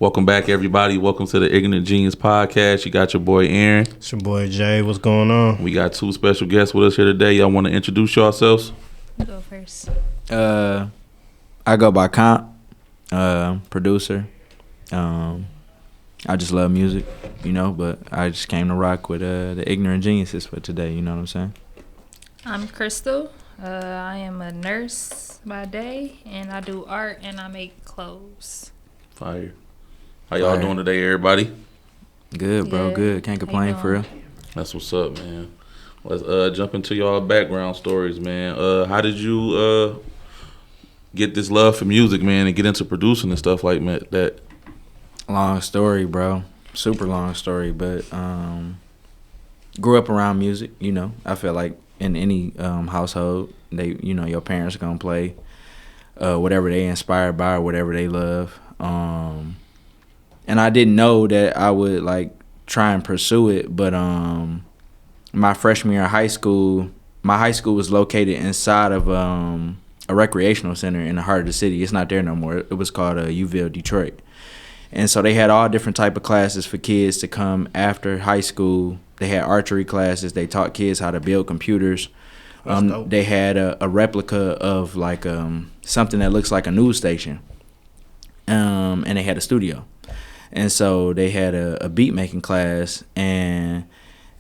Welcome back, everybody. Welcome to the Ignorant Genius Podcast. You got your boy Aaron. It's your boy Jay. What's going on? We got two special guests with us here today. Y'all want to introduce yourselves? Go first. I go by Comp, producer. I just love music, but I just came to rock with the Ignorant Geniuses for today, you know what I'm saying? I'm Crystal. I am a nurse by day, and I do art and I make clothes. Fire. How y'all doing today, everybody? Good, bro, good. Can't complain for real. That's what's up, man. Let's jump into y'all background stories, man. How did you get this love for music, man, and get into producing and stuff like that? Long story, bro. Super long story, but grew up around music, I feel like in any household, your parents are gonna play whatever they inspired by or whatever they love. And I didn't know that I would try and pursue it, but my freshman year of high school, my high school was located inside of a recreational center in the heart of the city. It's not there no more. It was called UVille Detroit. And so they had all different type of classes for kids to come after high school. They had archery classes. They taught kids how to build computers. They had a replica of something that looks like a news station. And they had a studio. And so they had a beat making class. And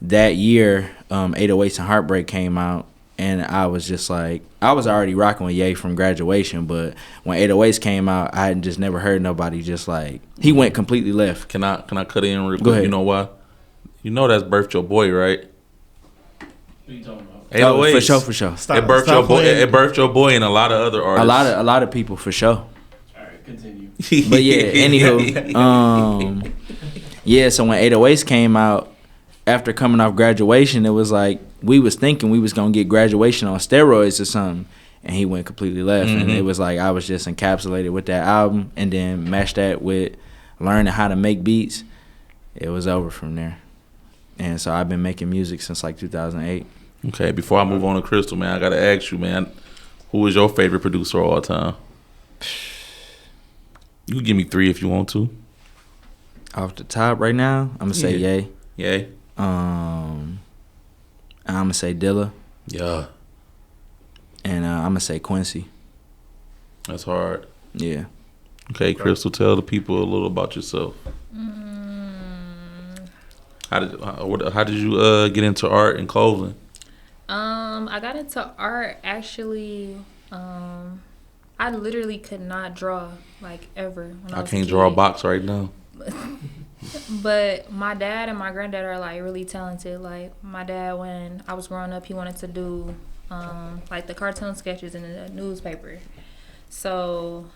that year, 808s and Heartbreak came out. And I was just I was already rocking with Ye from graduation, but when 808s came out, I had just never heard nobody he went completely left. Can I cut in real quick? Go ahead. You know why? You know that's birthed your boy, right? What are you talking about? 808s. For sure. It birthed your boy and a lot of other artists. A lot of people for sure. All right, continue. But yeah, anywho, so when 808s came out, after coming off graduation, it was we was thinking we was gonna get graduation on steroids or something, and he went completely left. Mm-hmm. And it was I was just encapsulated with that album, and then matched that with learning how to make beats. It was over from there, and so I've been making music since 2008. Okay, before I move on to Crystal, man, I gotta ask you, man, who is your favorite producer of all time? You can give me 3 if you want to. Off the top right now, I'm gonna say Ye. Yay. I'm gonna say Dilla. Yeah. And I'm gonna say Quincy. That's hard. Yeah. Okay, Crystal, tell the people a little about yourself. How did you get into art and clothing? I got into art actually. I literally could not draw ever. When I can't draw a box right now. But my dad and my granddad are really talented. My dad, when I was growing up, he wanted to do the cartoon sketches in the newspaper. So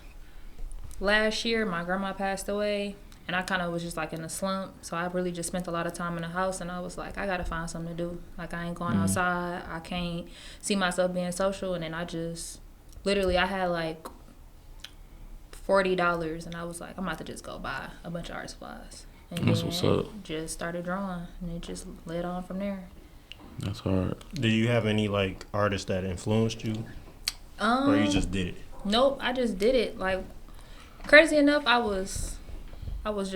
last year my grandma passed away, and I kind of was just in a slump. So I really just spent a lot of time in the house, and I was I gotta find something to do. I ain't going outside. I can't see myself being social. And then I just literally I had $40, and I was I'm about to just go buy a bunch of art supplies. And That's then what's up. Just started drawing, and it just led on from there. That's hard. Do you have any artists that influenced you, or you just did it? Nope, I just did it. Crazy enough, I was watching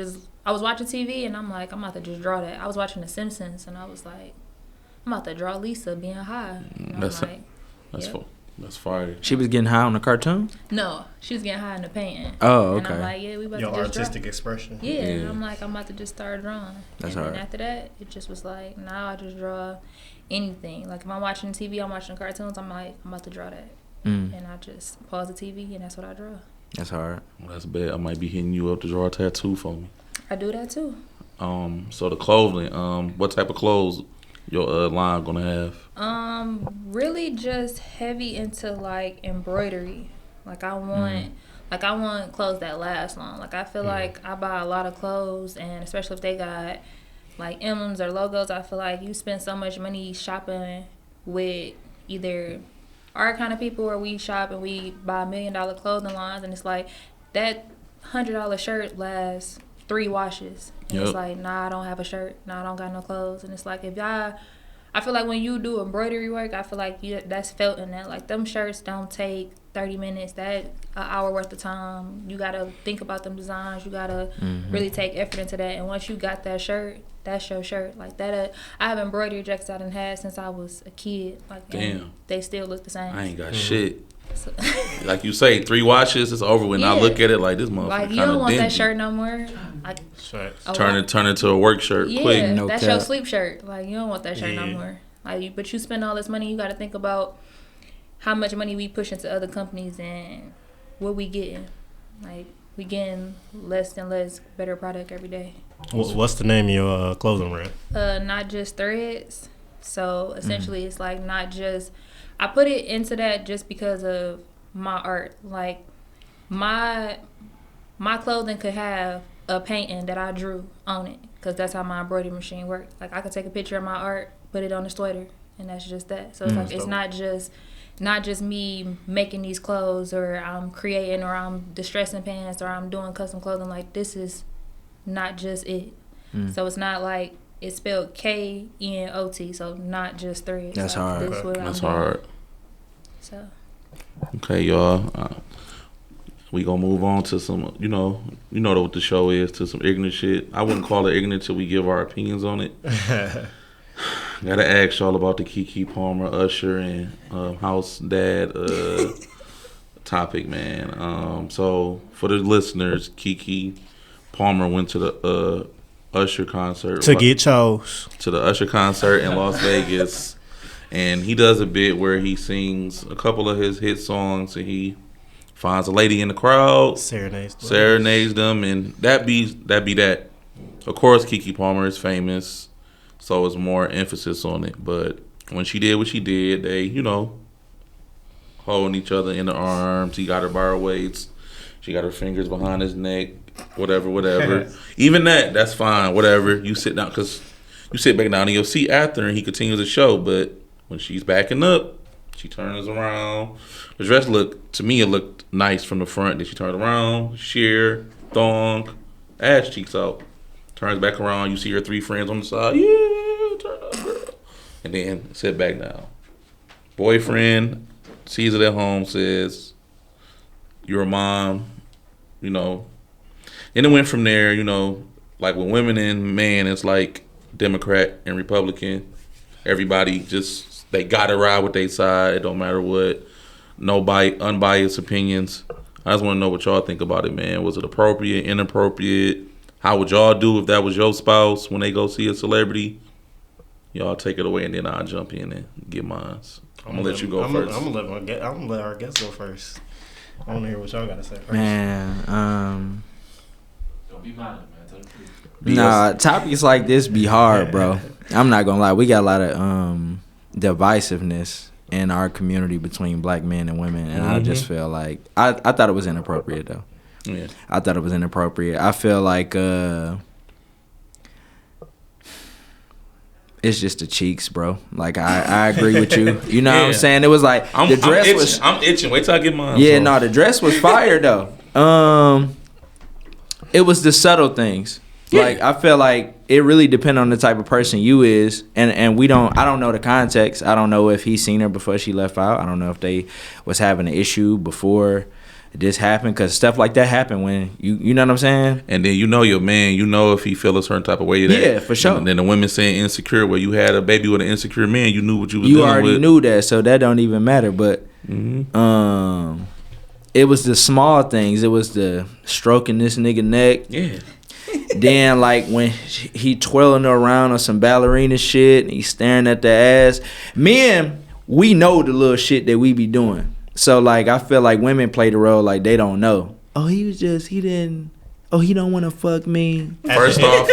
TV, and I'm I'm about to just draw that. I was watching The Simpsons, and I was I'm about to draw Lisa being high. And That's fire. She was getting high on the cartoon? No, she was getting high in the painting. Oh, okay. And I'm yeah, we about Your to just artistic draw. expression. Yeah, Yeah. and I'm about to just start drawing. That's and hard. then after that, it just was now I just draw anything. If I'm watching TV, I'm watching cartoons, I'm I'm about to draw that. And I just pause the TV, and that's what I draw. That's hard. Well, that's bad. I might be hitting you up to draw a tattoo for me. I do that too. So the clothing, what type of clothes your line gonna have? Really just heavy into embroidery. I want clothes that last long. I feel like I buy a lot of clothes, and especially if they got emblems or logos, I feel you spend so much money shopping with either our kind of people, or we shop and we buy $1 million clothing lines, and it's that $100 shirt lasts 3 washes. And It's nah, I don't have a shirt. Nah, I don't got no clothes. And it's if y'all, I feel when you do embroidery work, I feel that's felt in that. Them shirts don't take 30 minutes, that an hour worth of time. You gotta think about them designs. You gotta really take effort into that. And once you got that shirt, that's your shirt. Like that, I have embroidery jackets I done had since I was a kid. Like, damn, they still look the same. I ain't got shit. So. Like you say, 3 washes, it's over with. Yeah. I look at it like this motherfucker. Like, you don't want dingy. That shirt no more. Like, turn into a work shirt. Yeah, quick. No that's cap. your sleep shirt. Like, you don't want that shirt no more. Like, but you spend all this money, you got to think about how much money we push into other companies and what we getting. Like, we getting less and less better product every day. What's the name of your clothing brand? Not Just Threads. So essentially, it's like not just. I put it into that just because of my art. Like, my clothing could have a painting that I drew on it, because that's how my embroidery machine works. Like, I could take a picture of my art, put it on the sweater, and that's just that. So it's like, it's not just me making these clothes, or I'm creating, or I'm distressing pants, or I'm doing custom clothing. Like, this is not just it. So it's not like it's spelled KNOT, so Not Just Threads. That's like, hard. That's hard. So. Okay, y'all. We gonna move on to some, you know what the show is, to some ignorant shit. I wouldn't call it ignorant till we give our opinions on it. Gotta ask y'all about the Keke Palmer, Usher, and House Dad topic, man. So for the listeners, Keke Palmer went to the Usher concert. To get chose. To the Usher concert in Las Vegas. And he does a bit where he sings a couple of his hit songs, and he finds a lady in the crowd, serenades them, and that be that. Of course, Keke Palmer is famous, so it's more emphasis on it. But when she did what she did, they, holding each other in the arms. He got her by her waist. She got her fingers behind his neck. Whatever. Even that's fine. Whatever. You sit down, because you sit back down in your seat after, and he continues the show. But when she's backing up, she turns around. The dress looked nice from the front. Then she turned around, sheer, thong, ass cheeks out. Turns back around. You see her 3 friends on the side. Yeah, turn up, girl. And then sit back down. Boyfriend sees it at home, says, "You're a mom," And it went from there, like with women and men, it's like Democrat and Republican. Everybody they got to ride with their side. It don't matter what. No unbiased opinions. I just want to know what y'all think about it, man. Was it appropriate, inappropriate? How would y'all do if that was your spouse when they go see a celebrity? Y'all take it away, and then I'll jump in and get mine. I'm going to let you go first. I'm going to let our guests go first. I want to hear what y'all got to say first. Man, Don't be mad at me, man. Tell the truth. Nah, topics like this be hard, bro. I'm not gonna lie. We got a lot of divisiveness in our community between black men and women, and I just feel like I thought it was inappropriate though. Yeah. I thought it was inappropriate. I feel like it's just the cheeks, bro. Like I agree with you. You know what I'm saying? It was like the dress I'm itching. Wait till I get mine. Yeah, no, the dress was fire though. It was the subtle things. Yeah. Like I feel like it really depends on the type of person you is, and I don't know the context. I don't know if he seen her before she left out. I don't know if they was having an issue before this happened, because stuff like that happen when you know what I'm saying. And then your man, if he feel a certain type of way. Yeah, for sure. And then the women saying insecure, where you had a baby with an insecure man, you knew what you was dealing with. You already knew that, so that don't even matter. But it was the small things. It was the stroking this nigga neck. Yeah. Then like when he twirling her around on some ballerina shit and he's staring at the ass. Men, we know the little shit that we be doing. So like I feel like women play the role like they don't know. Oh, he don't want to fuck me. First off,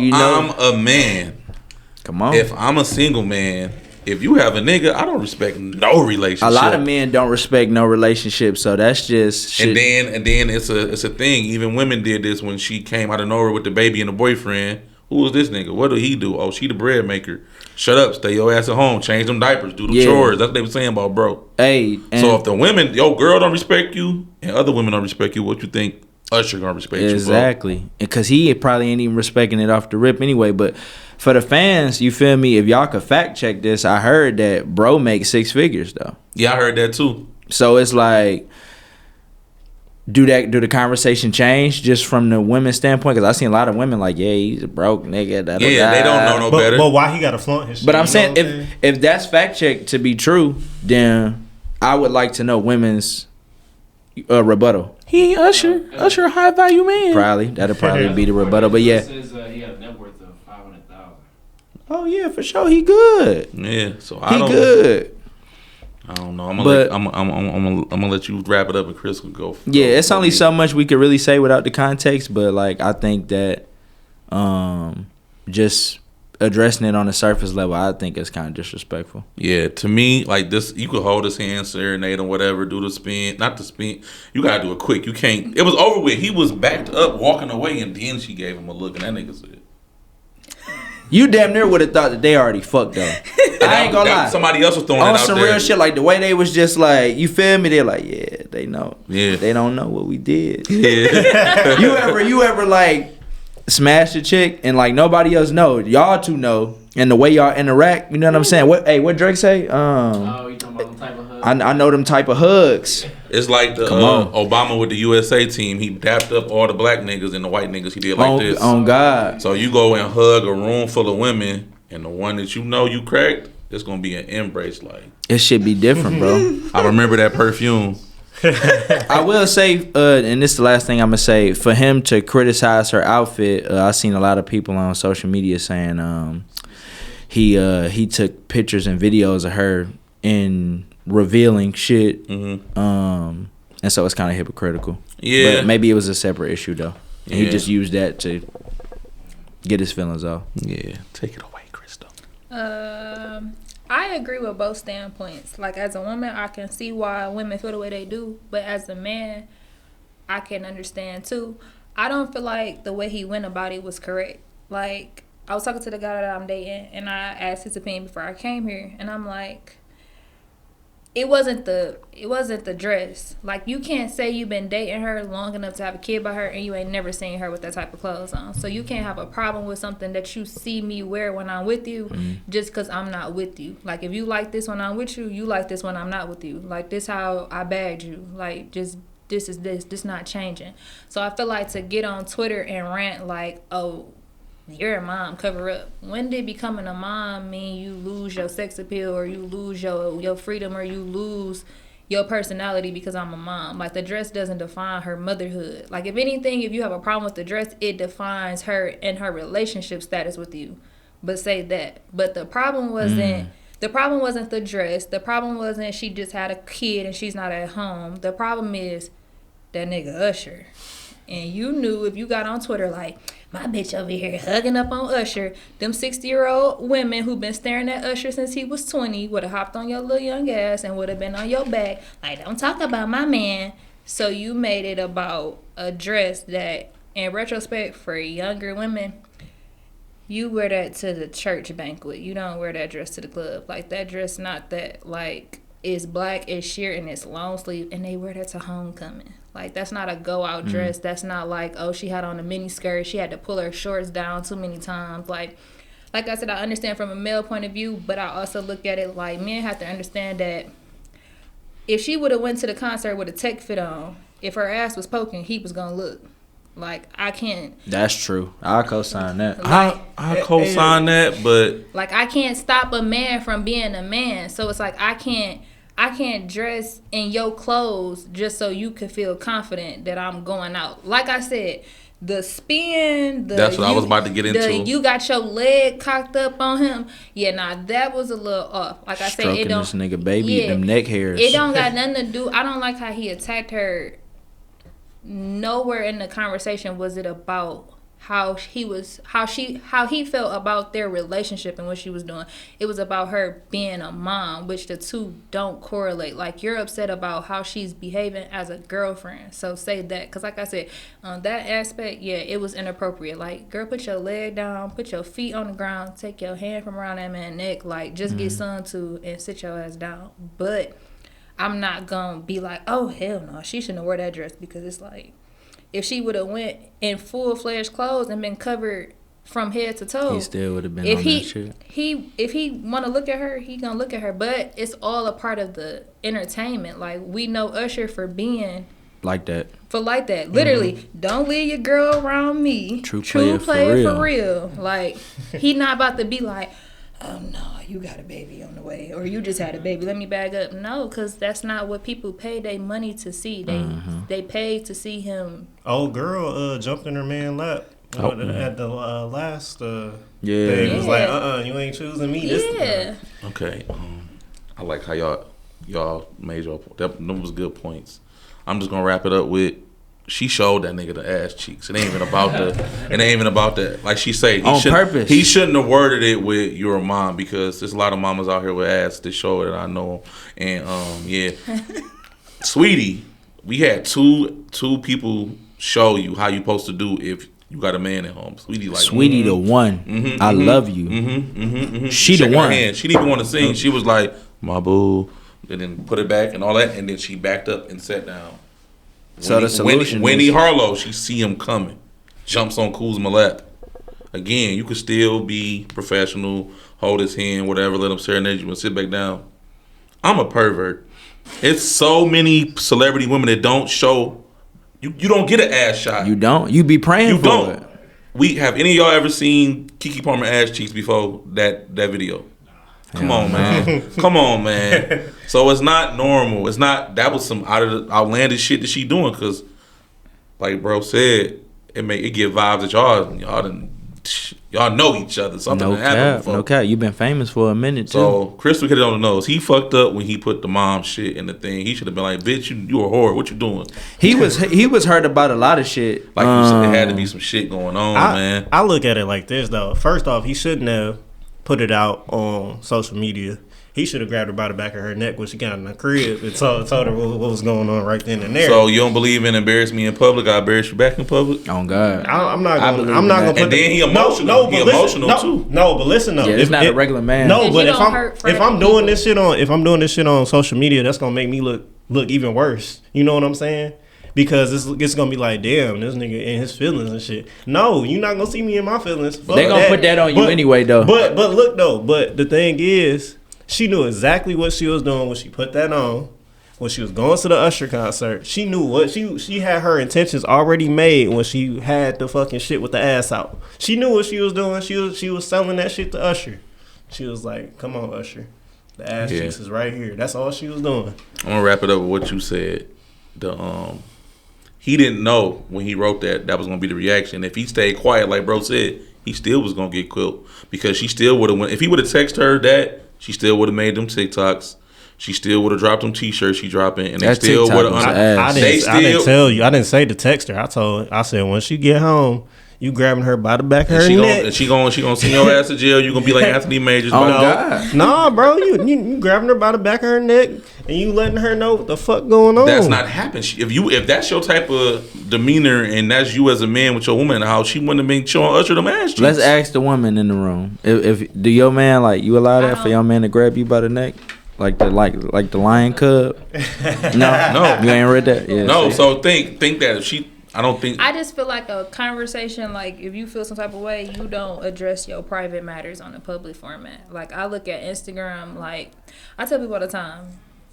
I'm a man. Come on. If I'm a single man, if you have a nigga, I don't respect no relationship. A lot of men don't respect no relationship, so that's just shit. And then it's a thing. Even women did this when she came out of nowhere with the baby and the boyfriend. Who was this nigga? What did he do? Oh, she the bread maker. Shut up, stay your ass at home, change them diapers, do the chores. That's what they were saying about bro. Hey, so if the women, your girl don't respect you and other women don't respect you, what you think Usher gonna respect you, bro. Exactly. Because he probably ain't even respecting it off the rip anyway. But for the fans, you feel me? If y'all could fact check this, I heard that bro makes 6 figures though. Yeah, I heard that too. So it's like, do the conversation change just from the women's standpoint? Because I seen a lot of women like, yeah, he's a broke nigga. Yeah, they don't know no better. But why he gotta flaunt his shit? But I'm saying if that's fact checked to be true, then I would like to know women's rebuttal. He ain't Usher. Usher a high value man. Probably that'll probably be the rebuttal. But yeah. Says he had a net worth of $500,000. Oh yeah, for sure he good. Yeah, so He good. I don't know. I'm gonna let you wrap it up, and Chris will go. Yeah, it's only so much we could really say without the context, but like I think that just addressing it on the surface level, I think it's kind of disrespectful. Yeah, to me, like this, you could hold his hand, serenade him, whatever, do the spin, not the spin. You gotta do it quick. You can't. It was over with. He was backed up, walking away, and then she gave him a look, and that nigga said, "You damn near would have thought that they already fucked though." I ain't gonna lie. Somebody else was throwing on it out some there. real shit, like the way they was just like, you feel me? They're like, yeah, they know. Yeah, they don't know what we did. Yeah. you ever like smash a chick and like nobody else know? Y'all two know, and the way y'all interact, you know what I'm saying? What Drake say? You talking about them type of hugs? I know them type of hugs. It's like the Obama with the USA team. He dapped up all the black niggas and the white niggas. He did like this. On God. So you go and hug a room full of women, and the one that you know you cracked, it's gonna be an embrace. Like it should be different, bro. I remember that perfume. I will say, and this is the last thing I'm gonna say. For him to criticize her outfit, I seen a lot of people on social media saying he took pictures and videos of her in revealing shit, and so it's kind of hypocritical. Yeah, but maybe it was a separate issue though. And yeah. He just used that to get his feelings off. Yeah, take it away, Crystal. I agree with both standpoints. Like, as a woman, I can see why women feel the way they do. But as a man, I can understand, too. I don't feel like the way he went about it was correct. Like, I was talking to the guy that I'm dating, and I asked his opinion before I came here. And I'm like, it wasn't the dress. Like, you can't say you've been dating her long enough to have a kid by her and you ain't never seen her with that type of clothes on. So you can't have a problem with something that you see me wear when I'm with you just because I'm not with you. Like, if you like this when I'm with you, you like this when I'm not with you. Like, this how I bagged you. Like, just this not changing. So I feel like to get on Twitter and rant like, oh, you're a mom, cover up. When did becoming a mom mean you lose your sex appeal or you lose your freedom or you lose your personality because I'm a mom? Like, the dress doesn't define her motherhood. Like, if anything, if you have a problem with the dress, it defines her and her relationship status with you. But say that. But the problem wasn't the dress. The problem wasn't she just had a kid and she's not at home. The problem is that nigga Usher. And you knew if you got on Twitter like, my bitch over here hugging up on Usher, them 60-year-old women who been staring at Usher since he was 20 would have hopped on your little young ass and would have been on your back. Like, don't talk about my man. So you made it about a dress that, in retrospect, for younger women, you wear that to the church banquet. You don't wear that dress to the club. Like, that dress not that, like, it's black, it's sheer, and it's long sleeve, and they wear that to homecoming. Like, that's not a go-out dress. That's not like, oh, she had on a mini skirt. She had to pull her shorts down too many times. Like I said, I understand from a male point of view, but I also look at it like men have to understand that if she would have went to the concert with a tech fit on, if her ass was poking, he was going to look. Like, I can't. That's true. I'll co-sign that. Like, I co-sign that, but like, I can't stop a man from being a man. So it's like I can't dress in your clothes just so you can feel confident that I'm going out. Like I said, the spin, that's what I was about to get into. You got your leg cocked up on him. Yeah, nah, that was a little off. Like I said, it don't. This nigga baby, them neck hairs. It don't got nothing to do. I don't like how he attacked her. Nowhere in the conversation was it about how he felt about their relationship and what she was doing. It was about her being a mom, which the two don't correlate. Like, you're upset about how she's behaving as a girlfriend, so say that. Because like I said, on that aspect, yeah, it was inappropriate. Like, girl, put your leg down, put your feet on the ground, take your hand from around that man's neck, like, just get son to and sit your ass down. But I'm not gonna be like, oh hell no, she shouldn't wear that dress, because it's like, if she would have went in full-fledged clothes and been covered from head to toe, he still would have been on that shit. If he want to look at her, he gonna look at her. But it's all a part of the entertainment. Like, we know Usher for being like that. Literally, don't leave your girl around me. True player for real. Like, he not about to be like, oh no, you got a baby on the way, or you just had a baby, let me bag up. No, because that's not what people pay their money to see. They paid to see him. Old girl jumped in her man's lap. At the last thing, it was like, you ain't choosing me. Yeah. Okay. I like how y'all made your point. Them was good points. I'm just gonna wrap it up with, she showed that nigga the ass cheeks. It ain't even about the. Like she say, on purpose. He shouldn't have worded it with "your mom," because there's a lot of mamas out here with ass that show it, and I know. And Sweetie, we had two people show you how you supposed to do if you got a man at home. Sweetie the one. I love you. She the one. She didn't even want to sing. She was like, my boo, and then put it back and all that, and then she backed up and sat down. So the solution Wendy Harlow, she see him coming, jumps on Kuzma lap. Again, you could still be professional, hold his hand, whatever, let him serenade you and sit back down. I'm a pervert. It's so many celebrity women that don't show. You don't get an ass shot. You don't. You be praying for it. Have any of y'all ever seen Keke Palmer ass cheeks before that video? Come on, man. Come on, man. So it's not normal. It's not. That was some outlandish shit that she doing, because, like bro said, it give vibes that y'all know each other. Something that happened before. No cap. You been famous for a minute too. So Crystal hit it on the nose. He fucked up when he put the mom shit in the thing. He should have been like, bitch, you a whore. What you doing? He was hurt about a lot of shit. Like you said, there had to be some shit going on, man. I look at it like this though. First off, he shouldn't have put it out on social media. He should have grabbed her by the back of her neck when she got in the crib and told her what was going on right then and there. So you don't believe in embarrass me in public, I embarrass you back in public? Oh God, I'm not gonna put. And then he emotional. Too. No, but listen though. Yeah, it's not a regular man. No, but if I'm doing this shit on social media, that's gonna make me look even worse. You know what I'm saying? Because it's gonna be like, damn, this nigga in his feelings and shit. No, you're not gonna see me in my feelings. They gonna put that on you anyway, though. But look though. But the thing is, she knew exactly what she was doing when she put that on. When she was going to the Usher concert, she knew what she had her intentions already made when she had the fucking shit with the ass out. She knew what she was doing. She was selling that shit to Usher. She was like, "Come on, Usher, the ass cheeks is right here." That's all she was doing. I'm gonna wrap it up with what you said. He didn't know when he wrote that was gonna be the reaction. If he stayed quiet, like bro said, he still was gonna get killed, because she still would have went. If he would have texted her that, she still would have made them TikToks. She still would have dropped them T-shirts she dropping, and they still would have. I didn't tell you. I didn't say to text her. I said when she get home, you grabbing her by the back of her neck. And she gonna send your ass to jail. You gonna be like Anthony Majors. Oh God. Nah, bro, you grabbing her by the back of her neck and you letting her know what the fuck going on. That's not happening. If that's your type of demeanor and that's you as a man with your woman in the house, she wouldn't have been showing Usher them ass cheeks. Let's ask the woman in the room. If do your man, like, you allow that for your man to grab you by the neck? Like the lion cub? No, you ain't read that. Yeah, no, so think that if she. I just feel like a conversation, like, if you feel some type of way, you don't address your private matters on a public format. Like, I look at Instagram, like, I tell people all the time,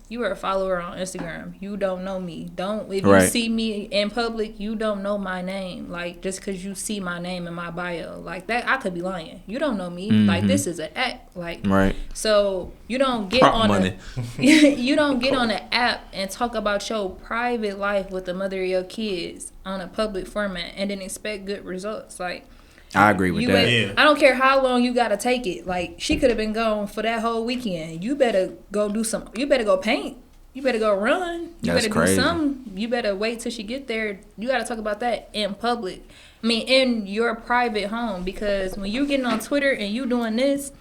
you are a follower on Instagram. You don't know me. If you see me in public, you don't know my name. Like, just because you see my name in my bio, like that, I could be lying. You don't know me. Mm-hmm. Like, this is an act. Like, so you don't get you don't get on an app and talk about your private life with the mother of your kids on a public format and then expect good results. Like, I agree with that. I don't care how long you gotta take it. Like, she could have been gone for that whole weekend. You better go do some. You better go paint. You better go run. You better do something. You better wait till she get there. You gotta talk about that in public. I mean, in your private home, because when you're getting on Twitter and you doing this,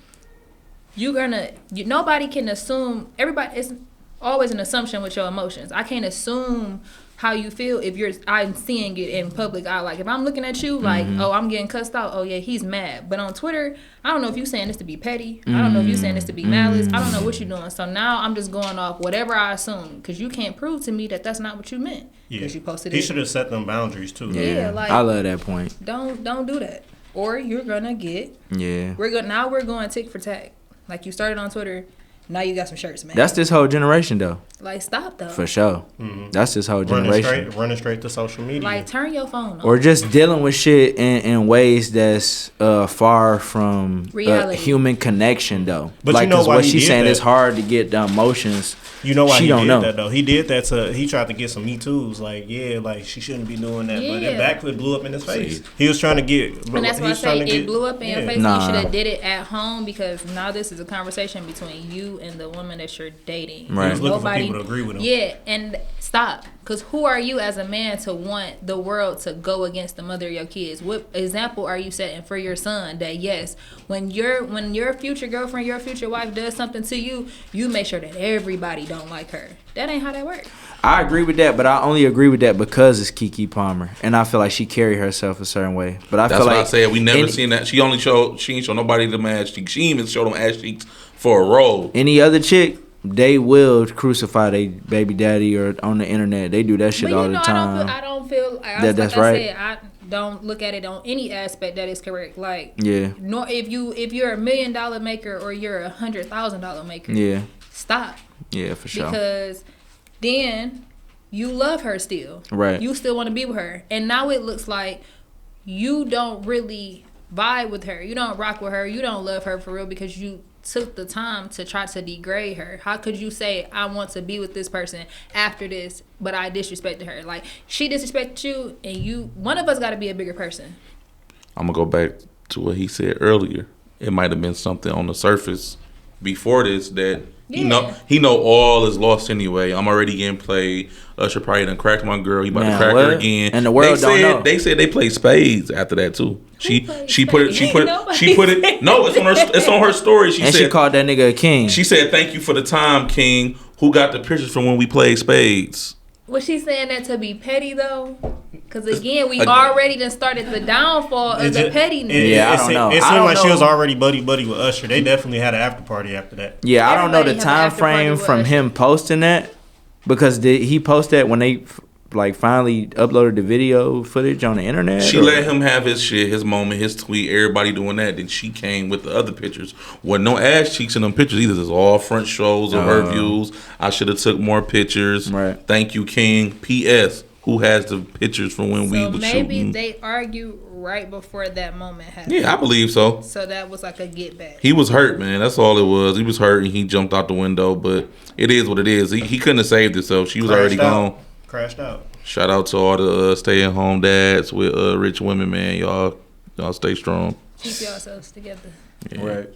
nobody can assume. Everybody, it's always an assumption with your emotions. I can't assume how you feel if I'm seeing it in public eye. Like if I'm looking at you like, oh, I'm getting cussed out. Oh yeah, he's mad. But on Twitter, I don't know if you saying this to be petty. I don't know if you saying this to be malice. I don't know what you're doing. So now I'm just going off whatever I assume because you can't prove to me that that's not what you meant. Yeah, you posted he should have set them boundaries too. Yeah, like I love that point. Don't do that, or you're gonna get. Yeah, we're going tick for tack. Like you started on Twitter. Now you got some shirts, man. That's this whole generation, though. Like, stop, though. For sure. That's this whole generation. Running straight to social media. Like, turn your phone off. Or just dealing with shit in ways that's far from human connection, though. But like, you know why what he she's did saying that? is hard to get the emotions. You know why she he don't did know. that, though? He did that he tried to get some Me Too's. Like, yeah, like, she shouldn't be doing that. But it backflip blew up in his face. He was trying to get... And that's why I say it blew up in your face. Nah. You should have did it at home because now this is a conversation between you and the woman that you're dating. Right. He was looking for people to agree with him. Yeah, and stop. Because who are you as a man to want the world to go against the mother of your kids? What example are you setting for your son that, yes, when your future girlfriend, your future wife does something to you, you make sure that everybody don't like her. That ain't how that works. I agree with that, but I only agree with that because it's Keke Palmer, and I feel like she carried herself a certain way. But I That's feel what like I said. We never seen that. She ain't show nobody the ass cheeks. She even showed them ass cheeks for a role. Any other chick, they will crucify their baby daddy or on the internet. They do that shit all the time. I don't feel that's right. I don't look at it on any aspect that is correct. Like, yeah. Nor if you're $1 million maker or you're $100,000 maker. Yeah. Stop. Yeah, for sure. Because then you love her still. Right. You still want to be with her. And now it looks like you don't really vibe with her. You don't rock with her. You don't love her for real because you took the time to try to degrade her. How could you say, I want to be with this person after this, but I disrespected her? Like, she disrespected you, and one of us got to be a bigger person. I'm going to go back to what he said earlier. It might have been something on the surface before this that he know all is lost anyway. I'm already getting played. Usher probably done cracked my girl. He about to crack her again. And the world don't know. They said they played spades after that too. She put it. No, it's on her story. She called that nigga a king. She said, "Thank you for the time, King. Who got the pictures from when we played spades?" Was she saying that to be petty though? Because again, we already done started the downfall of the pettiness. I don't know. It seemed like she was already buddy with Usher. They definitely had an after party after that. Yeah, I don't know the time frame from him posting that because did he post that when they finally uploaded the video footage on the internet? She let him have his shit, his moment, his tweet. Everybody doing that. Then she came with the other pictures. Wasn't no ass cheeks in them pictures either. It's all front shows of her views. I should have took more pictures. Right. Thank you, King. P.S. Who has the pictures from when we was shooting? Maybe they argued right before that moment happened. Yeah, I believe so. So that was like a get back. He was hurt, man. That's all it was. He was hurt and he jumped out the window. But it is what it is. He couldn't have saved herself. She was already gone. Crashed out. Shout out to all the stay-at-home dads with rich women, man. Y'all stay strong. Keep yourselves together. Yeah. Right.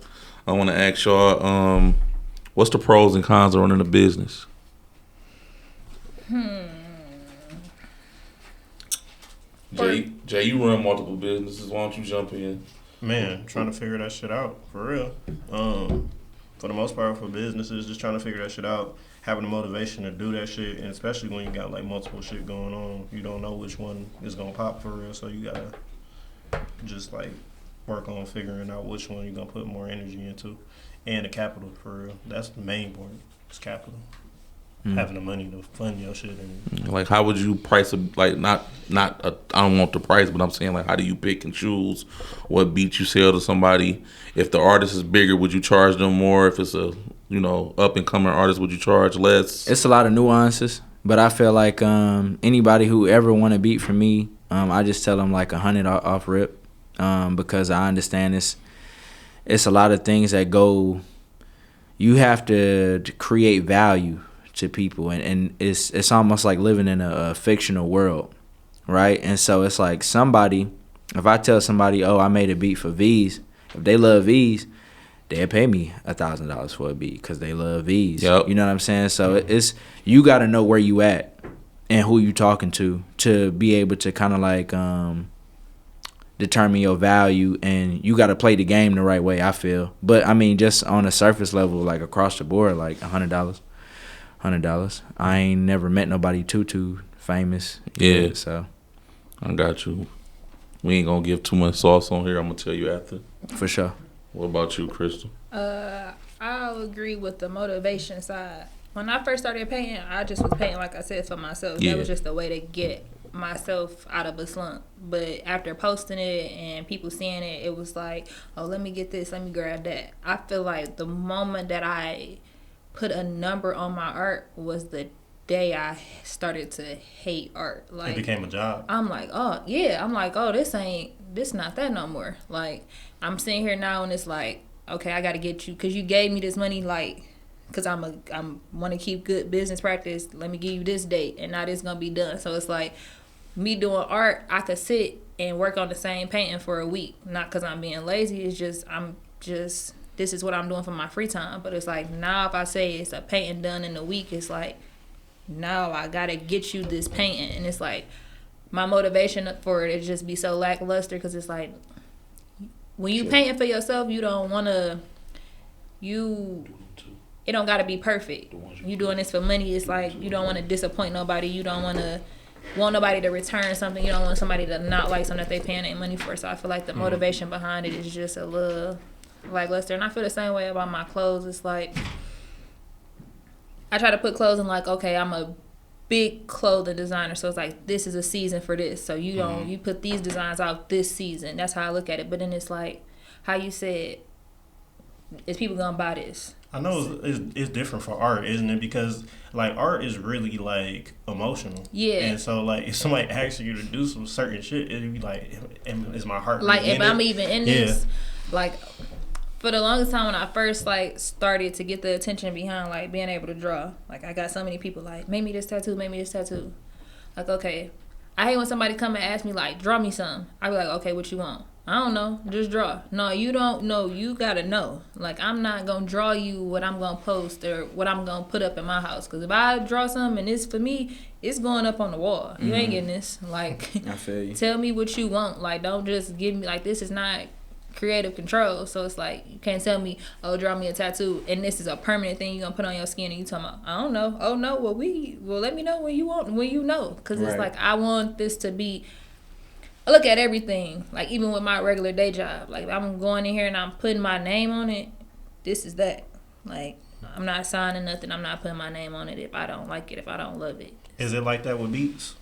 I want to ask y'all, what's the pros and cons of running a business? Jay, you run multiple businesses. Why don't you jump in? Man, trying to figure that shit out for real. For the most part, for businesses, just trying to figure that shit out. Having the motivation to do that shit, and especially when you got like multiple shit going on, you don't know which one is gonna pop for real. So you gotta just like work on figuring out which one you're gonna put more energy into, and the capital for real. That's the main part. It's capital. Having the money to fund your shit. And like, how would you price I don't want the price, but I'm saying, like, how do you pick and choose what beat you sell to somebody? If the artist is bigger, would you charge them more? If it's a, up and coming artist, would you charge less? It's a lot of nuances, but I feel like anybody who ever want a beat from me, I just tell them like 100 off rip, because I understand it's a lot of things that go. You have to create value to people, and it's almost like living in a fictional world, right? And so it's like if I tell somebody, oh, I made a beat for V's, if they love V's, they'll pay me $1,000 for a beat because they love V's. Yep. You know what I'm saying? So it's you got to know where you at and who you talking to be able to kind of like determine your value, and you got to play the game the right way, I feel. But I mean, just on a surface level, like across the board, like $100. I ain't never met nobody too famous. Yeah. So I got you. We ain't gonna give too much sauce on here. I'm gonna tell you after. for sure. What about you, Crystal? I'll agree with the motivation side. When I first started painting, I just was painting, like I said, for myself. Yeah. That was just a way to get myself out of a slump. But after posting it and people seeing it, it was like, oh, let me get this, let me grab that. I feel like the moment that I put a number on my art was the day I started to hate art. Like, it became a job. I'm like, oh yeah, this not that no more. Like, I'm sitting here now and it's like, okay, I gotta get you, because you gave me this money, like, because I'm want to keep good business practice. Let me give you this date, and now this gonna be done. So it's like, me doing art, I could sit and work on the same painting for a week. Not because I'm being lazy. It's just this is what I'm doing for my free time. But it's like, now if I say it's a painting done in a week, it's like, now I gotta get you this painting, and it's like, my motivation for it is just be so lackluster, because it's like, when you painting for yourself, you don't want to, it don't got to be perfect. You doing this for money, it's like, you don't want to disappoint nobody. You don't want nobody to return something. You don't want somebody to not like something that they paying their money for. So I feel like the motivation behind it is just a little lackluster. And I feel the same way about my clothes. It's like, I try to put clothes in, like, okay, I'm a big clothing designer, so it's like, this is a season for this. So you don't you put these designs out this season. That's how I look at it. But then it's like, how you said, is people gonna buy this? I know it's different for art, isn't it? Because, like, art is really, like, emotional. Yeah. And so, like, if somebody asks you to do some certain shit, it'd be like, is my heart like, if I'm even in this, yeah. Like, for the longest time when I first, like, started to get the attention behind, like, being able to draw, like, I got so many people like, make me this tattoo. Like, okay, I hate when somebody come and ask me, like, draw me some. I be like, okay, what you want? I don't know, just draw. No, you don't know, you gotta know. Like, I'm not gonna draw you what I'm gonna post or what I'm gonna put up in my house. Because if I draw something and it's for me, it's going up on the wall. You ain't getting this. Like, I feel you. Tell me what you want. Like, don't just give me, like, this is not creative control. So it's like, you can't tell me, oh, draw me a tattoo and this is a permanent thing you're gonna put on your skin, and you talking about, I don't know. Oh no, well let me know when you know, because it's like, I want this to be, I look at everything, like, even with my regular day job, like, I'm going in here and I'm putting my name on it, this is that. Like, I'm not signing nothing, I'm not putting my name on it if I don't like it, if I don't love it. Is it like that with beats?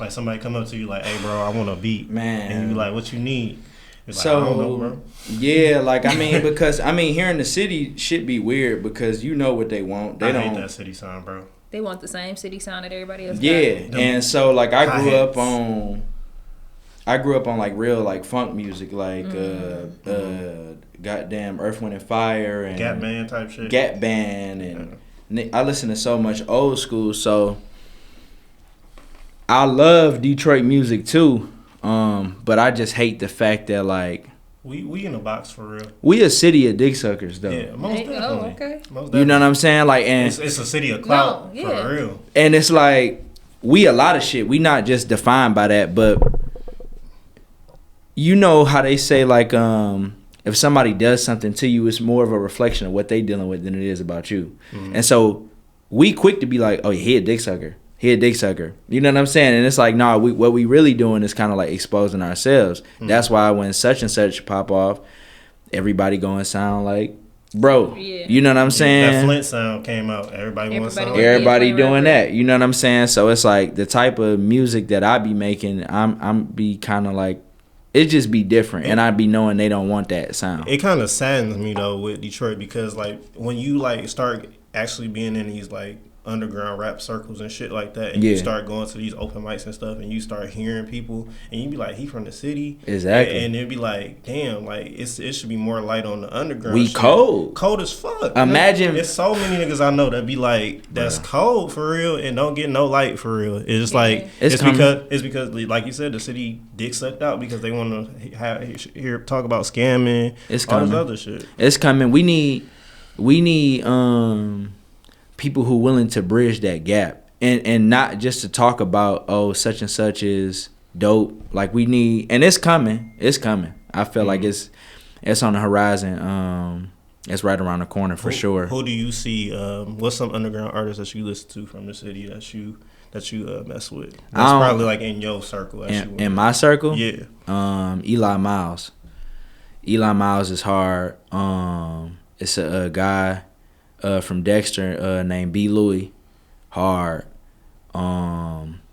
Like, somebody come up to you like, hey bro, I want a beat, man, and you be like, what you need? Like, so, I don't know, bro. Yeah, like, I mean, because, I mean, here in the city, shit be weird because you know what they want. They don't hate that city sound, bro. They want the same city sound that everybody else yeah, got. And so, like, I grew up on, like, real, like, funk music, like, goddamn Earth, Wind, and Fire. And Gap Band type shit. Gap Band. And I listen to so much old school, so I love Detroit music, too. But I just hate the fact that, like, we in a box for real. We a city of dick suckers, though. Yeah, most definitely. Oh, okay. Most definitely. You know what I'm saying? Like, and it's a city of clout, for real. And it's like, we a lot of shit. We not just defined by that, but you know how they say, like, if somebody does something to you, it's more of a reflection of what they dealing with than it is about you. Mm-hmm. And so we quick to be like, oh, he a dick sucker. He a dick sucker. You know what I'm saying? And it's like, nah, what we really doing is kind of like exposing ourselves. Mm-hmm. That's why when such and such pop off, everybody going sound like bro. Yeah. You know what I'm saying? That Flint sound came out. Everybody doing that. You know what I'm saying? So it's like the type of music that I be making, I'm be kind of like, it just be different. And I be knowing they don't want that sound. It kind of saddens me though with Detroit, because like when you like start actually being in these like underground rap circles and shit like that, and you start going to these open mics and stuff, and you start hearing people, and you be like, he from the city, exactly, and it'd be like, damn, like it should be more light on the underground. We shit. cold as fuck. Imagine, there's so many niggas I know that be like, that's cold for real, and don't get no light for real. It's just like it's because like you said, the city dick sucked out because they want to hear talk about scamming, all this other shit. It's coming. We need people who willing to bridge that gap, and not just to talk about, oh, such and such is dope. Like, we need, and it's coming. I feel like it's on the horizon. It's right around the corner for sure. Who do you see? What's some underground artists that you listen to from the city that you that you mess with? That's probably like in your circle. In my circle? Yeah. Eli Miles. Eli Miles is hard. It's a guy from Dexter named B. Louie. Hard.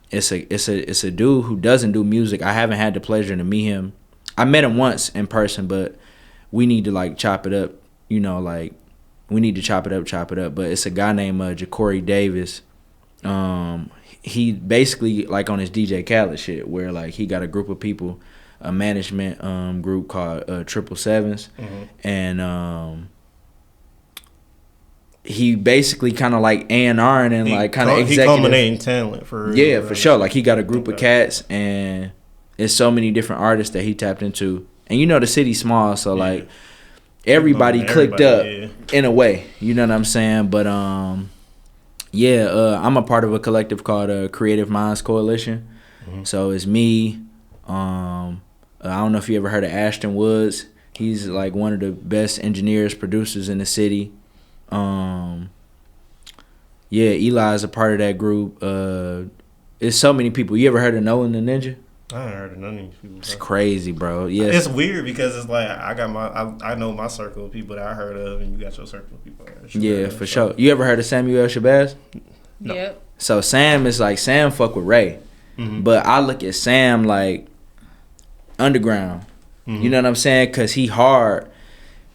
It's a dude who doesn't do music. I haven't had the pleasure to meet him. I met him once in person, but we need to like chop it up. You know, like we need to chop it up. But it's a guy named Ja'Cory Davis. He basically like on his DJ Khaled shit, where like he got a group of people, a management group called 777s, and he basically kind of like A&R and like kind of executive. He culminating talent for real. Yeah, for sure. Like he got a group of cats, and it's so many different artists that he tapped into. And you know the city's small, so like everybody clicked up in a way. You know what I'm saying? But I'm a part of a collective called Creative Minds Coalition. So it's me. I don't know if you ever heard of Ashton Woods. He's like one of the best engineers, producers in the city. Eli is a part of that group. It's so many people. You ever heard of Nolan the Ninja? I ain't heard of none of these people. It's crazy, bro. Yeah, it's weird because it's like I know my circle of people that I heard of, and you got your circle of people. For sure. You ever heard of Samuel Shabazz? No. Yep. So Sam fuck with Ray, but I look at Sam like underground. You know what I'm saying? Cause he hard.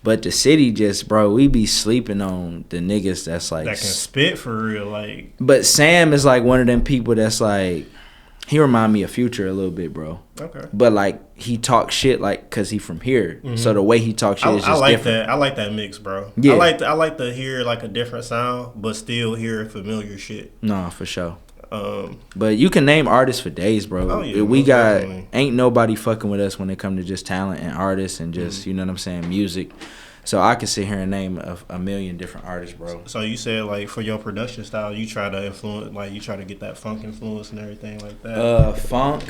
But the city just, bro, we be sleeping on the niggas that's like... That can spit for real, like... But Sam is like one of them people that's like... He remind me of Future a little bit, bro. Okay. But like, he talks shit like, cause he from here. So the way he talks shit is just different. I like that mix, bro. Yeah. I like to hear like a different sound, but still hear familiar shit. No, for sure. But you can name artists for days, bro. Oh, yeah, we got definitely. Ain't nobody fucking with us when it come to just talent and artists and just you know what I'm saying, music. So I can sit here and name a million different artists, bro. So you said like for your production style, you try to influence, like you try to get that funk influence and everything like that. Funk.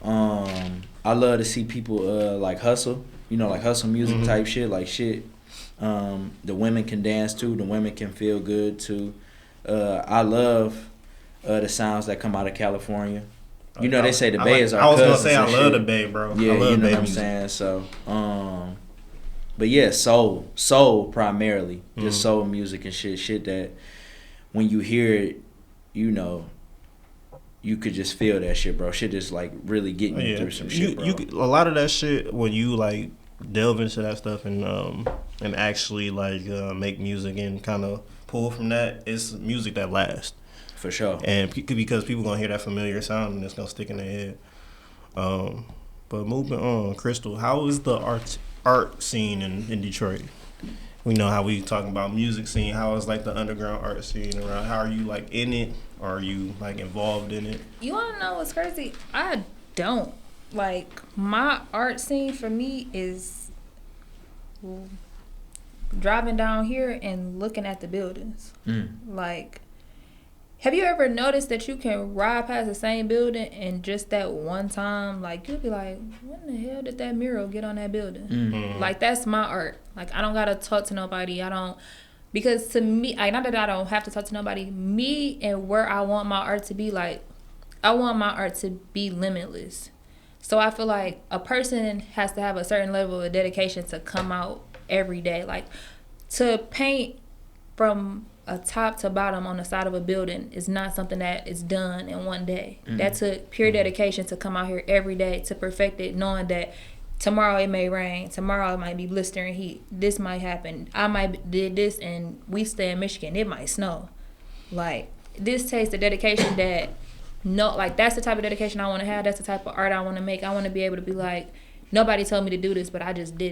I love to see people like hustle. You know, like hustle music type shit, like shit. The women can dance to. The women can feel good to. I love. The sounds that come out of California. You know, they say the Bay is our cousin. I was gonna say, I love the Bay, bro. Yeah, I love you know Bay what I'm music. saying? So, but yeah, soul primarily. Just soul music and shit that when you hear it, you know, you could just feel that shit, bro. Shit just like really getting you through some shit, bro. A lot of that shit, when you like delve into that stuff and actually like make music and kind of pull from that, it's music that lasts. For sure. And because people gonna hear that familiar sound and it's gonna stick in their head. But moving on, Crystal, how is the art scene in Detroit? We know how we talking about music scene. How is like the underground art scene around? How are you like in it? Or are you like involved in it? You wanna know what's crazy? I don't. Like my art scene for me is driving down here and looking at the buildings. Like, have you ever noticed that you can ride past the same building and just that one time, like, you'll be like, when the hell did that mural get on that building? Like, that's my art. Like, I don't got to talk to nobody. Because to me, not that I don't have to talk to nobody, me and where I want my art to be, like, I want my art to be limitless. So I feel like a person has to have a certain level of dedication to come out every day. Like, to paint from a top to bottom on the side of a building is not something that is done in one day. That took pure dedication to come out here every day to perfect it, knowing that tomorrow it may rain, tomorrow it might be blistering heat, this might happen, I might did this, and we stay in Michigan, it might snow. Like, this takes the dedication that that's the type of dedication I want to have. That's the type of art I want to make. I want to be able to be like, nobody told me to do this, but I just did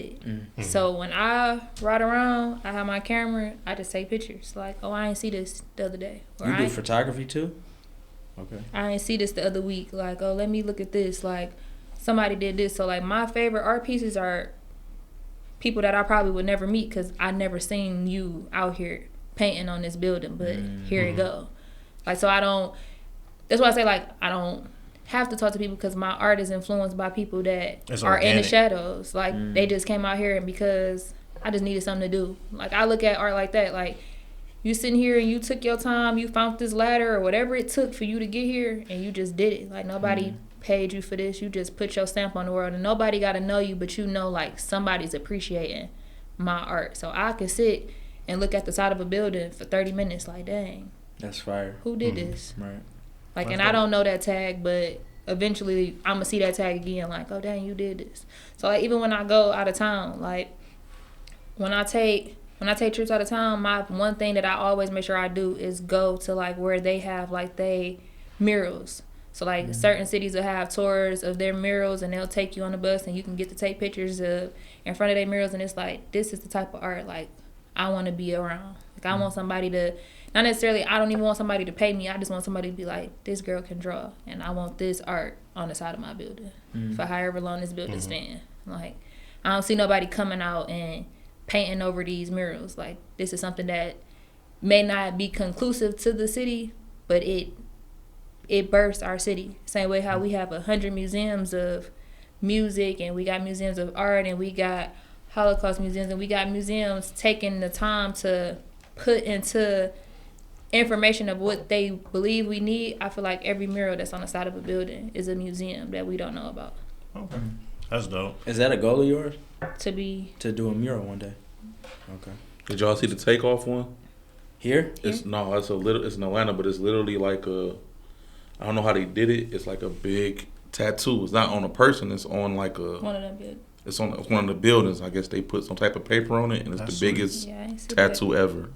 it. So when I ride around, I have my camera, I just take pictures. Like, oh, I ain't see this the other day. Or You do photography too? Okay. I ain't see this the other week. Like, oh, let me look at this. Like, somebody did this. So, like, my favorite art pieces are people that I probably would never meet because I never seen you out here painting on this building, but here it go. Like, so that's why I say, like, I don't have to talk to people because my art is influenced by people that are in the shadows. Like, they just came out here and because I just needed something to do. Like, I look at art like that. Like, You sitting here and you took your time, you found this ladder or whatever it took for you to get here, and you just did it. Like, nobody paid you for this. You just put your stamp on the world, and nobody got to know you, but you know, like, somebody's appreciating my art. So I could sit and look at the side of a building for 30 minutes like, dang. That's fire. Who did this? Right. Like, and I don't know that tag, but eventually I'm going to see that tag again, like, oh, dang, you did this. So, like, even when I go out of town, like, when I take trips out of town, my one thing that I always make sure I do is go to, like, where they have, like, they murals. So, like, certain cities will have tours of their murals, and they'll take you on the bus, and you can get to take pictures of in front of their murals, and it's like, this is the type of art, like, I want to be around. Like, I want somebody to, not necessarily, I don't even want somebody to pay me. I just want somebody to be like, this girl can draw, and I want this art on the side of my building for however long this building stand. Like, I don't see nobody coming out and painting over these murals. Like, this is something that may not be conclusive to the city, but it bursts our city. Same way how we have 100 museums of music, and we got museums of art, and we got Holocaust museums, and we got museums taking the time to put into information of what they believe we need. I feel like every mural that's on the side of a building is a museum that we don't know about. Okay. That's dope. Is that a goal of yours? To do a mural one day. Okay. Did y'all see the Takeoff one? Here? It's in Atlanta, but it's literally like I don't know how they did it. It's like a big tattoo. It's not on a person. It's on like one of them buildings. It's on one of the buildings. I guess they put some type of paper on it, and it's That's the biggest tattoo ever.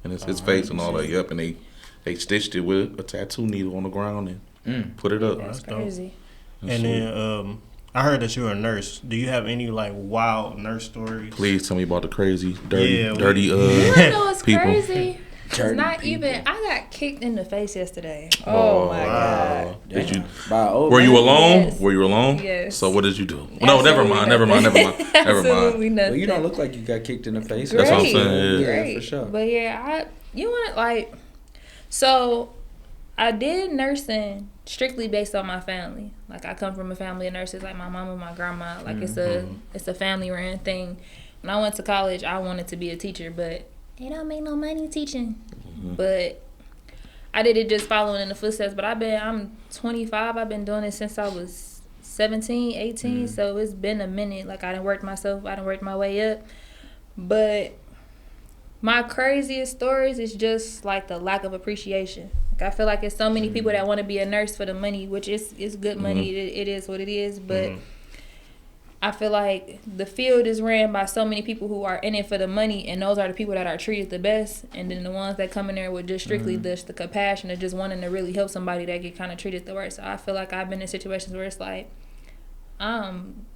And it's his face and all that. Yep, and they stitched it with a tattoo needle on the ground and put it up. That's crazy. And then I heard that you're a nurse. Do you have any like wild nurse stories? Please tell me about the crazy, dirty You know what's people. crazy? It's not people. even. I got kicked in the face yesterday. Oh my god! Did you? Wow. Were you alone? Yes. Were you alone? Yes. So what did you do? No, never mind. Absolutely nothing. Well, you don't look like you got kicked in the face. That's what I'm saying. Great. For sure. But yeah, you want to like. So, I did nursing strictly based on my family. Like, I come from a family of nurses, like my mama, my grandma. Like, it's a family ran thing. When I went to college, I wanted to be a teacher, but they don't make no money teaching. But I did it just following in the footsteps. But I'm 25. I've been doing it since I was 17, 18. So it's been a minute. Like, I done worked myself. I done worked my way up. But my craziest stories is just like the lack of appreciation. Like, I feel like there's so many people that want to be a nurse for the money, which is good money. It is what it is. But I feel like the field is ran by so many people who are in it for the money, and those are the people that are treated the best. And then the ones that come in there with just strictly the compassion of just wanting to really help somebody that get kind of treated the worst. So I feel like I've been in situations where it's like, I'm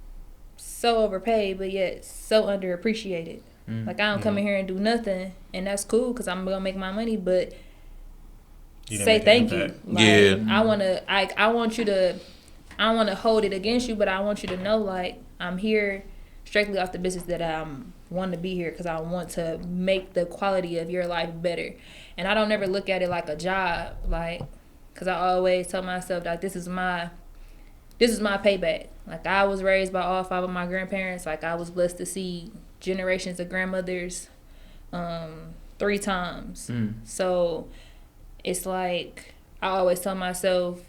so overpaid, but yet so underappreciated. Like, I don't come in here and do nothing, and that's cool because I'm gonna make my money, but say thank you. Like, I want you to, I don't want to hold it against you, but I want you to know, like, I'm here strictly off the business that I want to be here because I want to make the quality of your life better. And I don't ever look at it like a job, like, because I always tell myself, like, this is my payback. Like, I was raised by all 5 of my grandparents. Like, I was blessed to see generations of grandmothers 3 times. So it's like, I always tell myself,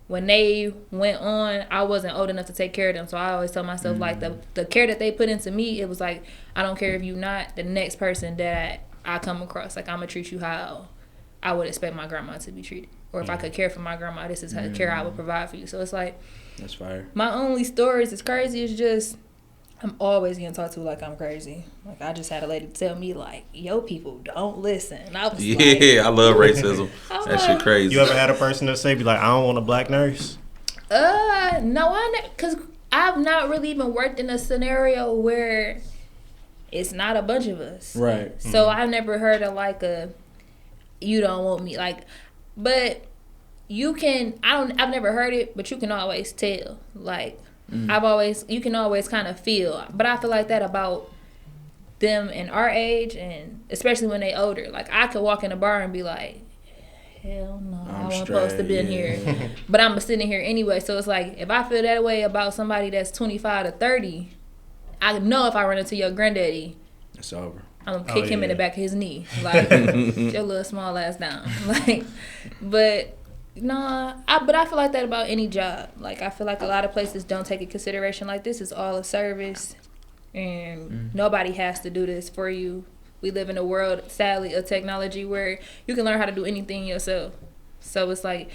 when they went on, I wasn't old enough to take care of them. So I always tell myself, like, the care that they put into me, it was like, I don't care if you not the next person that I come across. Like, I'm going to treat you how I would expect my grandma to be treated. Or if I could care for my grandma, this is the care I would provide for you. So it's like, that's fire. My only stories is crazy. It's just, I'm always getting talked to like I'm crazy. Like, I just had a lady tell me, like, yo, people don't listen. And I was like, I love racism. That shit crazy. You ever had a person that say, be like, I don't want a black nurse? No, because I've not really even worked in a scenario where it's not a bunch of us. Right. So I've never heard of like you don't want me, like, but you can, I've never heard it, but you can always tell. Like, you can always kind of feel, but I feel like that about them in our age, and especially when they older. Like, I could walk in a bar and be like, hell no, I wasn't supposed to be in here. But I'm sitting here anyway. So it's like, if I feel that way about somebody that's 25 to 30, I know if I run into your granddaddy, it's over. I'm gonna kick him in the back of his knee. Like, your little small ass down. Like, but no, but I feel like that about any job. Like, I feel like a lot of places don't take into consideration like this is all a service, and nobody has to do this for you. We live in a world, sadly, of technology where you can learn how to do anything yourself. So it's like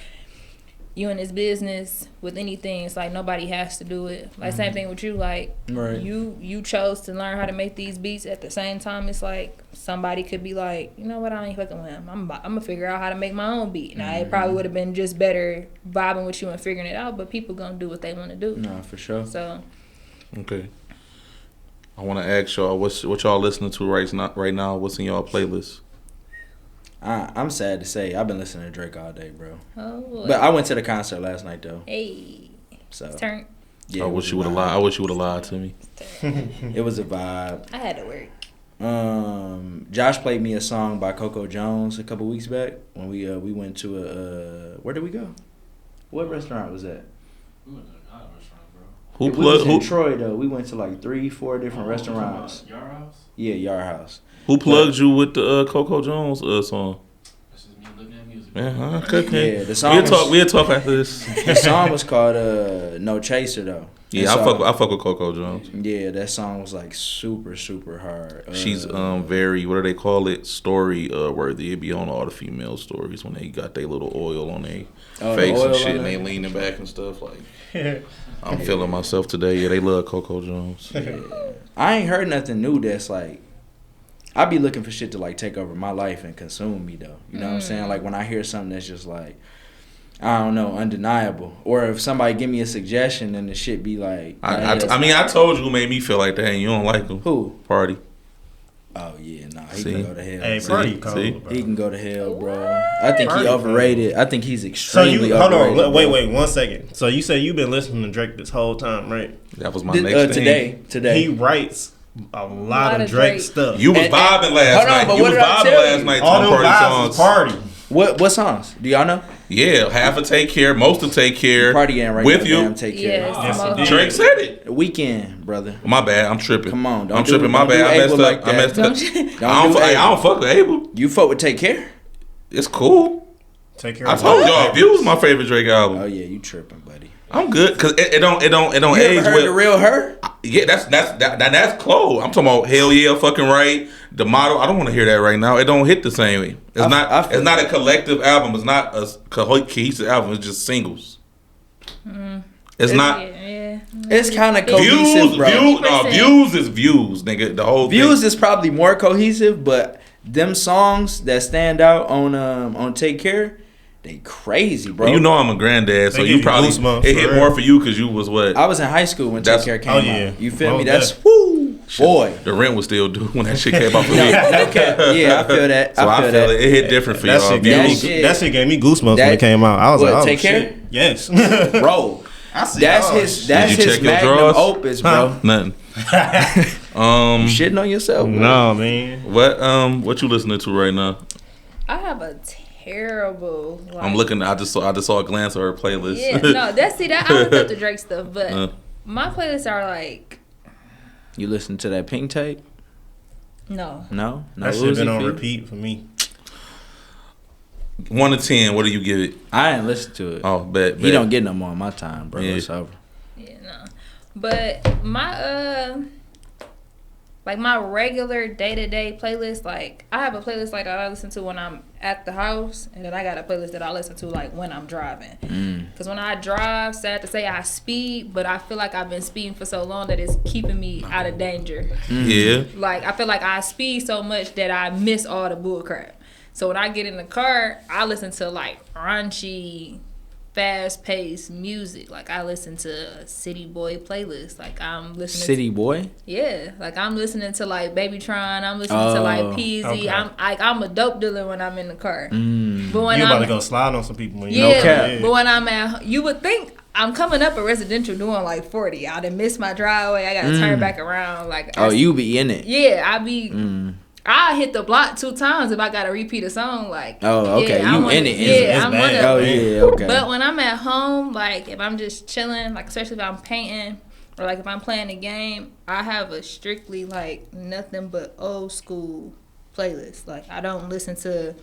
you in this business with anything, it's like nobody has to do it. Like same thing with you, like you chose to learn how to make these beats at the same time. It's like somebody could be like, you know what, I ain't fucking with him. I'm gonna figure out how to make my own beat. Now it probably would have been just better vibing with you and figuring it out, but people gonna do what they want to do. No, for sure. So okay, I want to ask y'all what y'all listening to right now. What's in y'all playlist? I'm sad to say I've been listening to Drake all day, bro. Oh, But I went to the concert last night though. Hey, So turn. yeah, I wish you would have lied. I wish you would have lied to me. It was a vibe. I had to work. Josh played me a song by Coco Jones a couple weeks back when we went to where did we go? What restaurant was that? We went to a restaurant, bro. Who We was in plugged? Troy though. We went to like 3-4 different restaurants. Your house? Yeah, Yard House. Who plugged you with the Coco Jones song? That's just me looking at music. Yeah, okay. Yeah, the song. We'll talk after this. The song was called No Chaser though. Yeah, And so- I fuck with Coco Jones. Yeah, that song was like super hard. She's very, what do they call it, story worthy. It be on all the female stories when they got their little oil on their face and shit, and they leaning back and stuff. Like, I'm feeling myself today. Yeah, they love Coco Jones. Yeah. I ain't heard nothing new that's like. I be looking for shit to like take over my life and consume me though. You know what I'm saying? Like when I hear something that's just like, I don't know, undeniable. Or if somebody give me a suggestion and the shit be like, I mean, I told you who made me feel like that, and you don't like him. Who? Party. Oh yeah, nah, he See? can go to hell. Hey, See? Party cold, See? bro. He can go to hell, bro. I think he Party overrated. I think he's So extremely you hold overrated. on, wait 1 second. So you say you've been listening to Drake this whole time, right? That was my next thing. Today. He writes a lot of Drake stuff. You was And- vibing last hold on, night. but You what was did I vibing tell last you? night to All them them Party vibes songs. is Party. What songs? Do y'all know? Yeah, half of Take Care, most of Take Care. Party ain't right with now, you. damn, take care. Yes, Yes, most it did. Drake said it. Weekend, brother. My bad. I'm tripping. Come on, I'm tripping. My don't do bad. I messed Abel up. like I that. messed up. Don't you- I don't fuck with Abel. You fuck with Take Care? It's cool. Take care. I of told my y'all, View was my favorite Drake album. Oh yeah, you tripping, buddy. I'm good because it don't You age ever heard the well. real her? Yeah, that's close. I'm talking about Hell Yeah, fucking right. The Model. I don't want to hear that right now. It don't hit the same way. It's I feel It's not a collective album. It's not a cohesive album. It's just singles. It's not. Yeah. It's kind of cohesive, Views, bro. views is views, nigga. The whole Views thing. is probably more cohesive, but them songs that stand out on Take Care, they crazy, bro. Well, you know I'm a granddad, so They you give you probably goosebumps, it for hit real. more for you because you was what I was in high school when That's- Take Care Oh, came yeah. out. You feel Oh, me? yeah. That's woo, boy. the rent was still due when that shit came out for me. No cap. Yeah, I feel that. So I feel feel that. it hit different for That y'all. shit, gave That me, shit- that shit gave me goosebumps when that- it came out. I was what, like, oh, Take Care? shit. Yes. Bro, I see. that's oh, his. shit. That's Did you his check your magnum drawers? opus, bro. Huh? Nothing. You shitting on yourself, bro. No, man. What you listening to right now? I have a terrible. Like, I'm looking. I just saw a glance of her playlist. Yeah, no, that I looked up the Drake stuff, but Uh. my playlists are like You listen to that Pink tape? no. No, That shit been Uzi on feat? repeat for me. 1 to 10, what do you give it? I ain't listen to it. Oh, bet. He don't get no more on my time, bro. Yeah. It's over. Yeah, no. But my like my regular day-to-day playlist, like I have a playlist like that I listen to when I'm at the house, and then I got a playlist that I listen to like when I'm driving. Because when I drive, sad to say, I speed, but I feel like I've been speeding for so long that it's keeping me out of danger. Yeah. Like I feel like I speed so much that I miss all the bull crap. So when I get in the car, I listen to like raunchy, fast-paced music. Like I listen to a City Boy playlist. Like I'm listening City Boy? yeah, like I'm listening to like Babytron. I'm listening to like Peasy. okay. I'm a dope dealer when I'm in the car. But You when about I'm to go slide on some people when you yeah, cap. but when I'm at, you would think I'm coming up a residential doing like 40. I done missed my driveway. I gotta turn back around. Like Oh, you be in it. yeah, I be. I hit the block 2 times if I gotta repeat a song. Like Oh, okay. yeah, You I'm one in of- it. Yeah, It's I'm bad. one of. Oh, yeah, okay. But when I'm at home, like if I'm just chilling, like especially if I'm painting, or like if I'm playing a game, I have a strictly like nothing but old school playlist. Like I don't listen to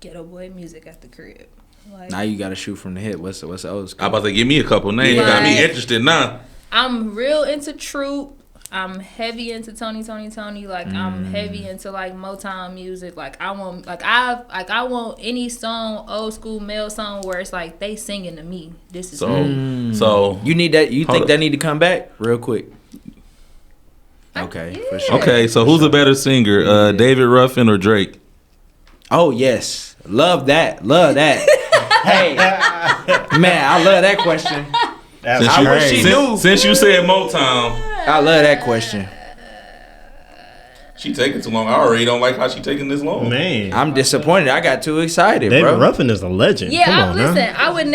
ghetto boy music at the crib. Like, Now you gotta shoot from the hip. What's the old school? I about to give me a couple names. You got me interested now. I'm real into Troop. I'm heavy into Tony. Like I'm heavy into like Motown music. Like I want any song, old school male song where it's like they singing to me. This is so you need that. You think that need to come back real quick? Okay, for sure. Okay, so who's a better singer, David Ruffin or Drake? Oh yes, love that. Hey, man, I love that question. Since you said Motown. I love that question. She taking too long. I already don't like how she taking this long. Man, I'm disappointed. I got too excited, David bro. Ruffin is a legend. Yeah, Come on, listen. now. I would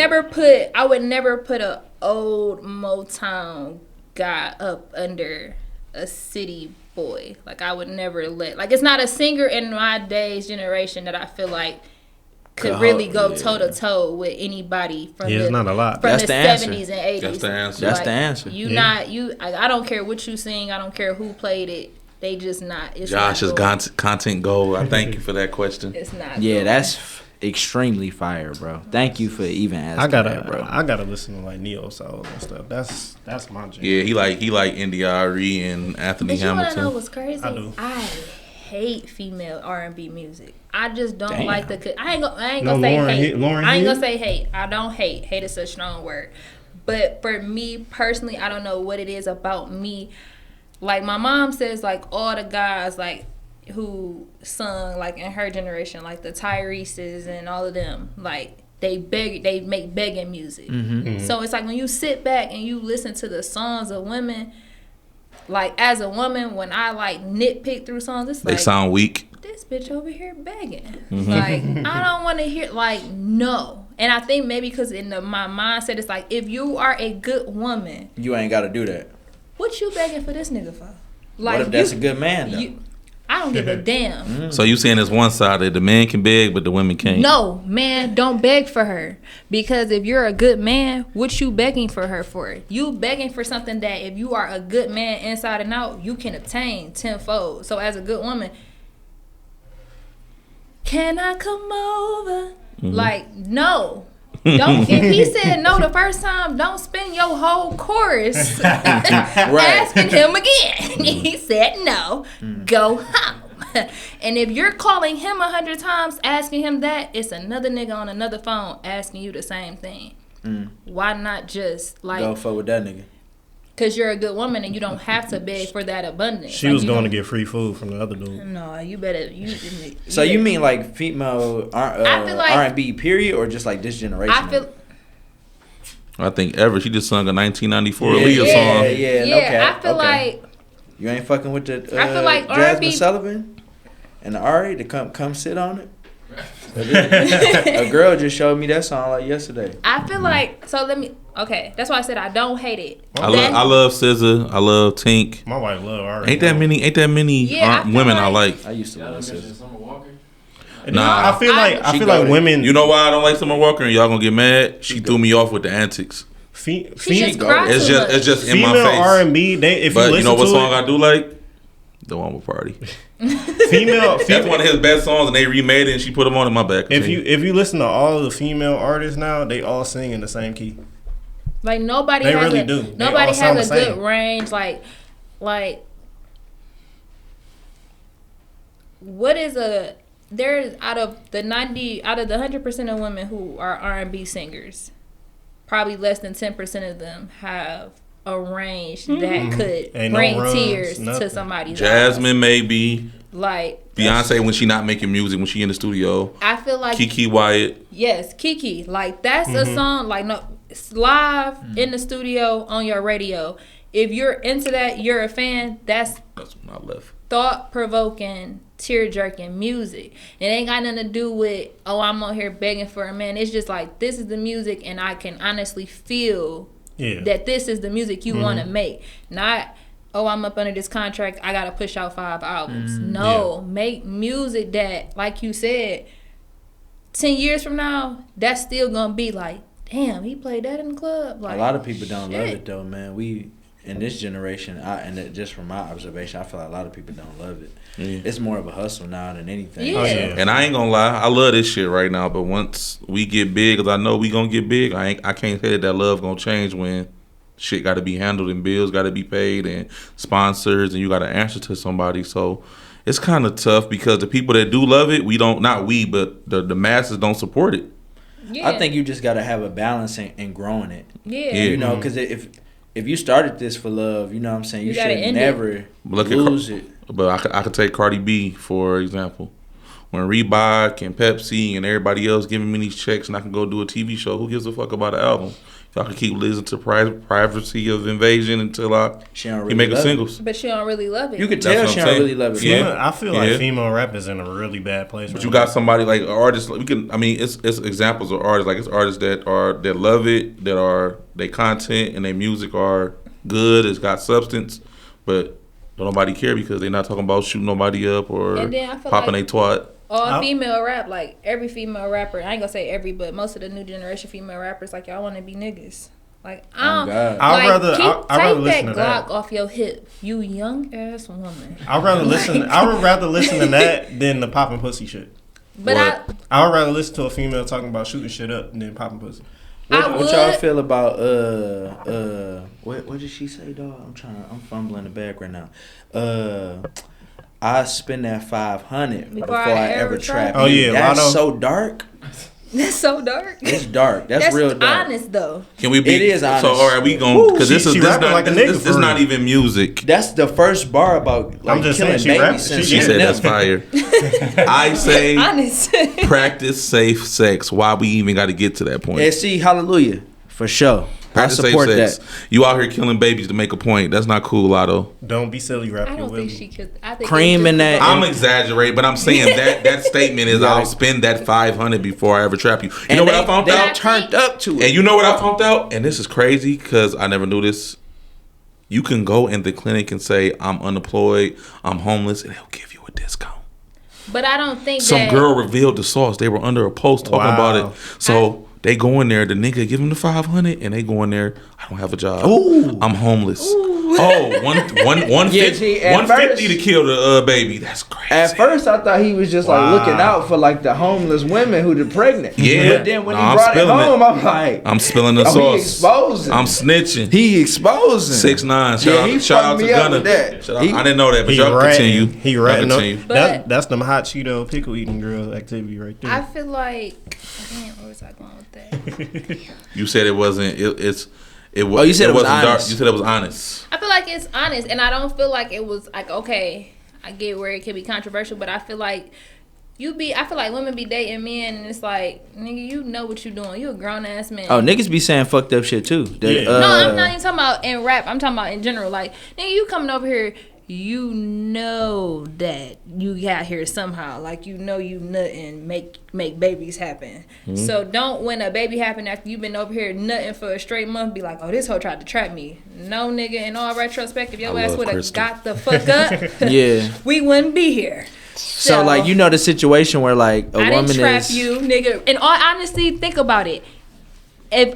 never put a old Motown guy up under a city boy. Like I would never like it's not a singer in my day's generation that I feel like could really go toe to toe with anybody from it's not a lot. from That's the the answer. 70s and 80s. That's the answer. That's the answer. I don't care what you sing. I don't care who played it. They just not. It's Josh is not content gold. I thank you for that question. It's not. Yeah, gold. that's extremely fire, bro. Thank you for even asking that, bro. I gotta listen to like neo soul and stuff. That's my jam. Yeah, he like India.Arie and Anthony But you wanna Hamilton. know what's crazy? I do. I hate female R&B music. I just don't Damn. like I ain't gonna No, say Lauryn hate. Hill- Lauryn I ain't Hill? gonna say hate. I don't hate. Hate is such a strong word. But for me personally, I don't know what it is about me. Like my mom says, like all the guys like who sung like in her generation, like the Tyrese's and all of them, like they make begging music. So it's like when you sit back and you listen to the songs of women, like as a woman, when I like nitpick through songs, it's They like sound weak. this bitch over here begging. Like I don't want to hear no. And I think maybe because my mindset it's like if you are a good woman, You ain't got to do that. what you begging for this nigga for? Like What if that's a good man, though? I don't give a damn. So you saying it's one sided. The man can beg, but the women can't. No, man, don't beg for her. Because if you're a good man, what you begging for her for? You begging for something that if you are a good man inside and out, you can obtain tenfold. So as a good woman, can I come over? Like, no. Don't. If he said no the first time, don't spend your whole chorus asking him again. He said no. Go home. And if you're calling him 100 times asking him that, it's another nigga on another phone asking you the same thing. Why not just like Go fuck with that nigga. Because you're a good woman and you don't have to beg for that abundance. She was going to get free food from the other dude. No, you better. So you mean like female I feel like- R&B period, or just like this generation? I feel. I think ever. She just sung a 1994 Yeah, Aaliyah yeah, song. yeah, okay, I feel okay. like You ain't fucking with the I feel like Jasmine R&B Sullivan and the Ari to come sit on it. A girl just showed me that song like yesterday. I feel like okay. That's why I said I don't hate it. I love SZA. I love Tink. My wife love R&B. Ain't that many Yeah, I feel women I like- like. I used to Y'all love done mentioned SZA. Summer Walker? Nah. I feel like She goated. women. You know why I don't like Summer Walker and y'all gonna get mad? She threw me off with the antics. She just cried It's too just much. it's just in my female face. R&B. They if But you you know listen what to song it, I do like? The one with Party. female. That's one of his best songs, and they remade it and she put them on in my back. If you listen to all of the female artists now, they all sing in the same key. Like nobody They has really a, do. They Nobody all sound has a the good same. range. Like what is there's out of the 100% of women who are R&B singers, probably less than 10% of them have a range that could Ain't no bring runs, tears nothing. to somebody's Jasmine maybe. eyes. Like Beyonce when she not making music, when she in the studio. I feel like Kiki Wyatt. yes, Kiki. Like that's a song. Like no, it's live in the studio on your radio. If you're into that, you're a fan. That's That's when I left. thought-provoking, tear-jerking music. It ain't got nothing to do with I'm on here begging for a man. It's just like this is the music, and I can honestly feel that this is the music you want to make. Not I'm up under this contract, I gotta push out 5 albums. No, make music that, like you said, 10 years from now, that's still gonna be like damn, he played that in the club. Like, a lot of people don't love shit. it though, man. We in this generation, just from my observation, I feel like a lot of people don't love it. Yeah. It's more of a hustle now than anything. Yeah. Oh, yeah. And I ain't gonna lie, I love this shit right now. But once we get big, cause I know we gonna get big, I can't say that love gonna change when shit got to be handled and bills got to be paid and sponsors and you got to answer to somebody. So it's kind of tough because the people that do love it, but the masses don't support it. Yeah. I think you just gotta have a balance in growing it. Yeah. You know, because if you started this for love, you know what I'm saying, you You gotta should end never lose it. But I could take Cardi B for example. When Reebok and Pepsi and everybody else giving me these checks and I can go do a TV show, who gives a fuck about an album? Y'all can keep listening to Privacy of Invasion until She don't really he make a love singles. But she don't really love it. You could That's tell what she I'm don't saying. really love it. Yeah. I feel like female rappers in a really bad place. But right you now. got somebody like artists. It's examples of artists. Like it's artists that love it, they content and their music are good. It's got substance, but don't nobody care because they're not talking about shooting nobody up or And then I feel popping like- a twat. All female rap, like every female rapper, I ain't gonna say every, but most of the new generation female rappers, like y'all want to be niggas. Like I don't. God. I'd rather- keep, I'd rather take listen that to that. Glock off your hip, you young ass woman. I'd rather listen. I would rather listen to that than the popping pussy shit. But What? I would rather listen to a female talking about shooting shit up than popping pussy. What y'all feel about what did she say, dog? I'm fumbling the bag right now. I spend that 500 before I ever trap. Oh, yeah, That's Lotto. so dark. That's so dark. It's dark. That's real dark. honest though. Can we be? It is honest. So all right, we going because this she is rapping not like a nigga this for is not real. even music. That's the first bar about like I'm just killing saying, she babies rap- since She said Eminem. that's fire. I say Honest. practice safe sex. Why we even got to get to that point? And see, hallelujah, for sure. Practice I support safe that. You out here killing babies to make a point. That's not cool, Lotto. Don't be silly, rap I your don't think Willie. she could. I think Cream it's just in that- about- I'm exaggerating, but I'm saying that statement is I'll spend that 500 before I ever trap you. You know what I found they out? turned up to it. And you know what I found out? And this is crazy because I never knew this. You can go in the clinic and say, I'm unemployed, I'm homeless, and they'll give you a discount. But I don't think Some that girl revealed the sauce. They were under a post talking Wow. about it. So they go in there, the nigga give them the 500, and they go in there, I don't have a job. Ooh. I'm homeless. Oh, 150 Yeah, see, at 150 to first- kill the baby. That's crazy. At first, I thought he was just like Wow. looking out for like the homeless women who are pregnant. Yeah. But then when No, he I'm brought it spilling it. home, I'm like, I'm spilling the oh, he sauce. exposing. I'm snitching. He exposing. 6'9". Yeah, he Shout out fucked to me up Gunna. with that. Shout out- He- I didn't know that, but He y'all continue. ratting. He Y'all ratting. continue. But- That's them hot Cheeto pickle eating girl activity right there. I feel like. Damn, where was I going with that? You said it wasn't. It was. Oh, you said it was wasn't dark. honest. You said it was honest. I feel like it's honest, and I don't feel like it was like okay. I get where it can be controversial, but I feel like I feel like women be dating men, and it's like nigga, you know what you doing. You a grown ass man. Oh, niggas be saying fucked up shit too. They, Yeah. No, I'm not even talking about in rap. I'm talking about in general. Like, nigga, you coming over here, you know that you got here somehow. Like, you know you nut and make babies happen. So don't, when a baby happen after you've been over here nutting for a straight month, be like, oh, this hoe tried to trap me. No, nigga, in all retrospective, your I ass love would have Crystal. got the fuck up. Yeah. We wouldn't be here. So like, you know the situation where like a I woman didn't trap is. you, nigga. In all honesty, think about it. If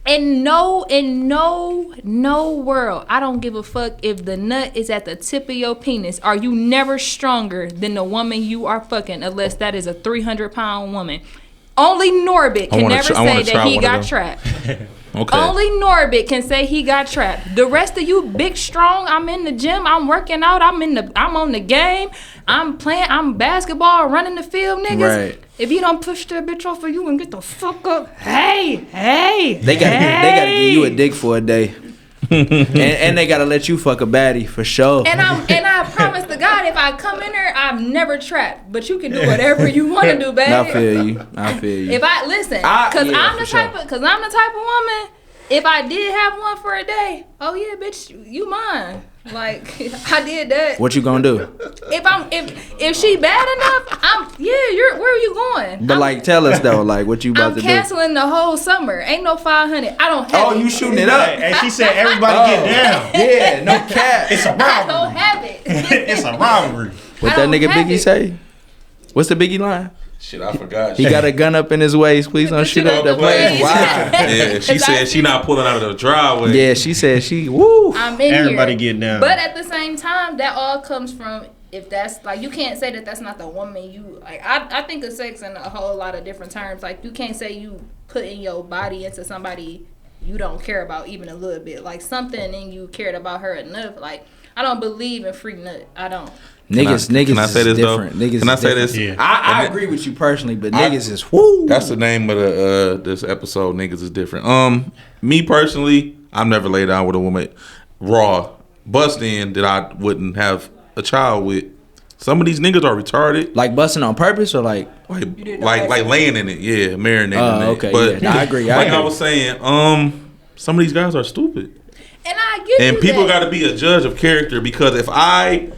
in no world, I don't give a fuck if the nut is at the tip of your penis. Are you never stronger than the woman you are fucking, unless that is a 300-pound woman? Only Norbit can never say that he got trapped. Okay. Only Norbit can say he got trapped. The rest of you, big, strong. I'm in the gym. I'm working out. I'm on the game. I'm playing. I'm basketball, running the field, niggas. Right. If you don't push that bitch off of you and get the fuck up, hey, They gotta give you a dick for a day. and they gotta let you fuck a baddie for sure. And I promise to God, if I come in there, I'm never trapped. But you can do whatever you want to do, baby. I feel you. If I listen, Yeah, I'm the for sure. type of woman. If I did have one for a day, oh yeah, bitch, you mine. Like I did that. What you gonna do? If she bad enough, where are you going? But like, tell us though, like what you about I'm to do? canceling the whole summer. Ain't no 500. I don't have it. Oh, you shooting it up? And she said, everybody get down. Yeah, no cap. It's a I don't robbery. have it. It's a robbery. What I that don't nigga have Biggie it. say? What's the Biggie line? Shit, I forgot. He got a gun up in his waist. Please don't shoot up the place. Wow. Yeah, she said she not pulling out of the driveway. Yeah, she said she. Woo. I'm in Everybody here. get down. But at the same time, that all comes from if that's like you can't say that that's not the woman you like. I think of sex in a whole lot of different terms. Like you can't say you putting your body into somebody you don't care about even a little bit. Like something in you cared about her enough. Like I don't believe in free nut. I don't. Niggas can I say is this different. though? Niggas can I is say different. this? Yeah. I agree with you personally, but niggas is whoo. That's the name of the this episode. Niggas is different. Me personally, I've never laid down with a woman raw, bust in that I wouldn't have a child with. Some of these niggas are retarded. Like busting on purpose or like Like laying in it, yeah, marinating in it. Okay, But yeah. I agree. I was saying, some of these guys are stupid. And I get And you people that. got to be a judge of character because if I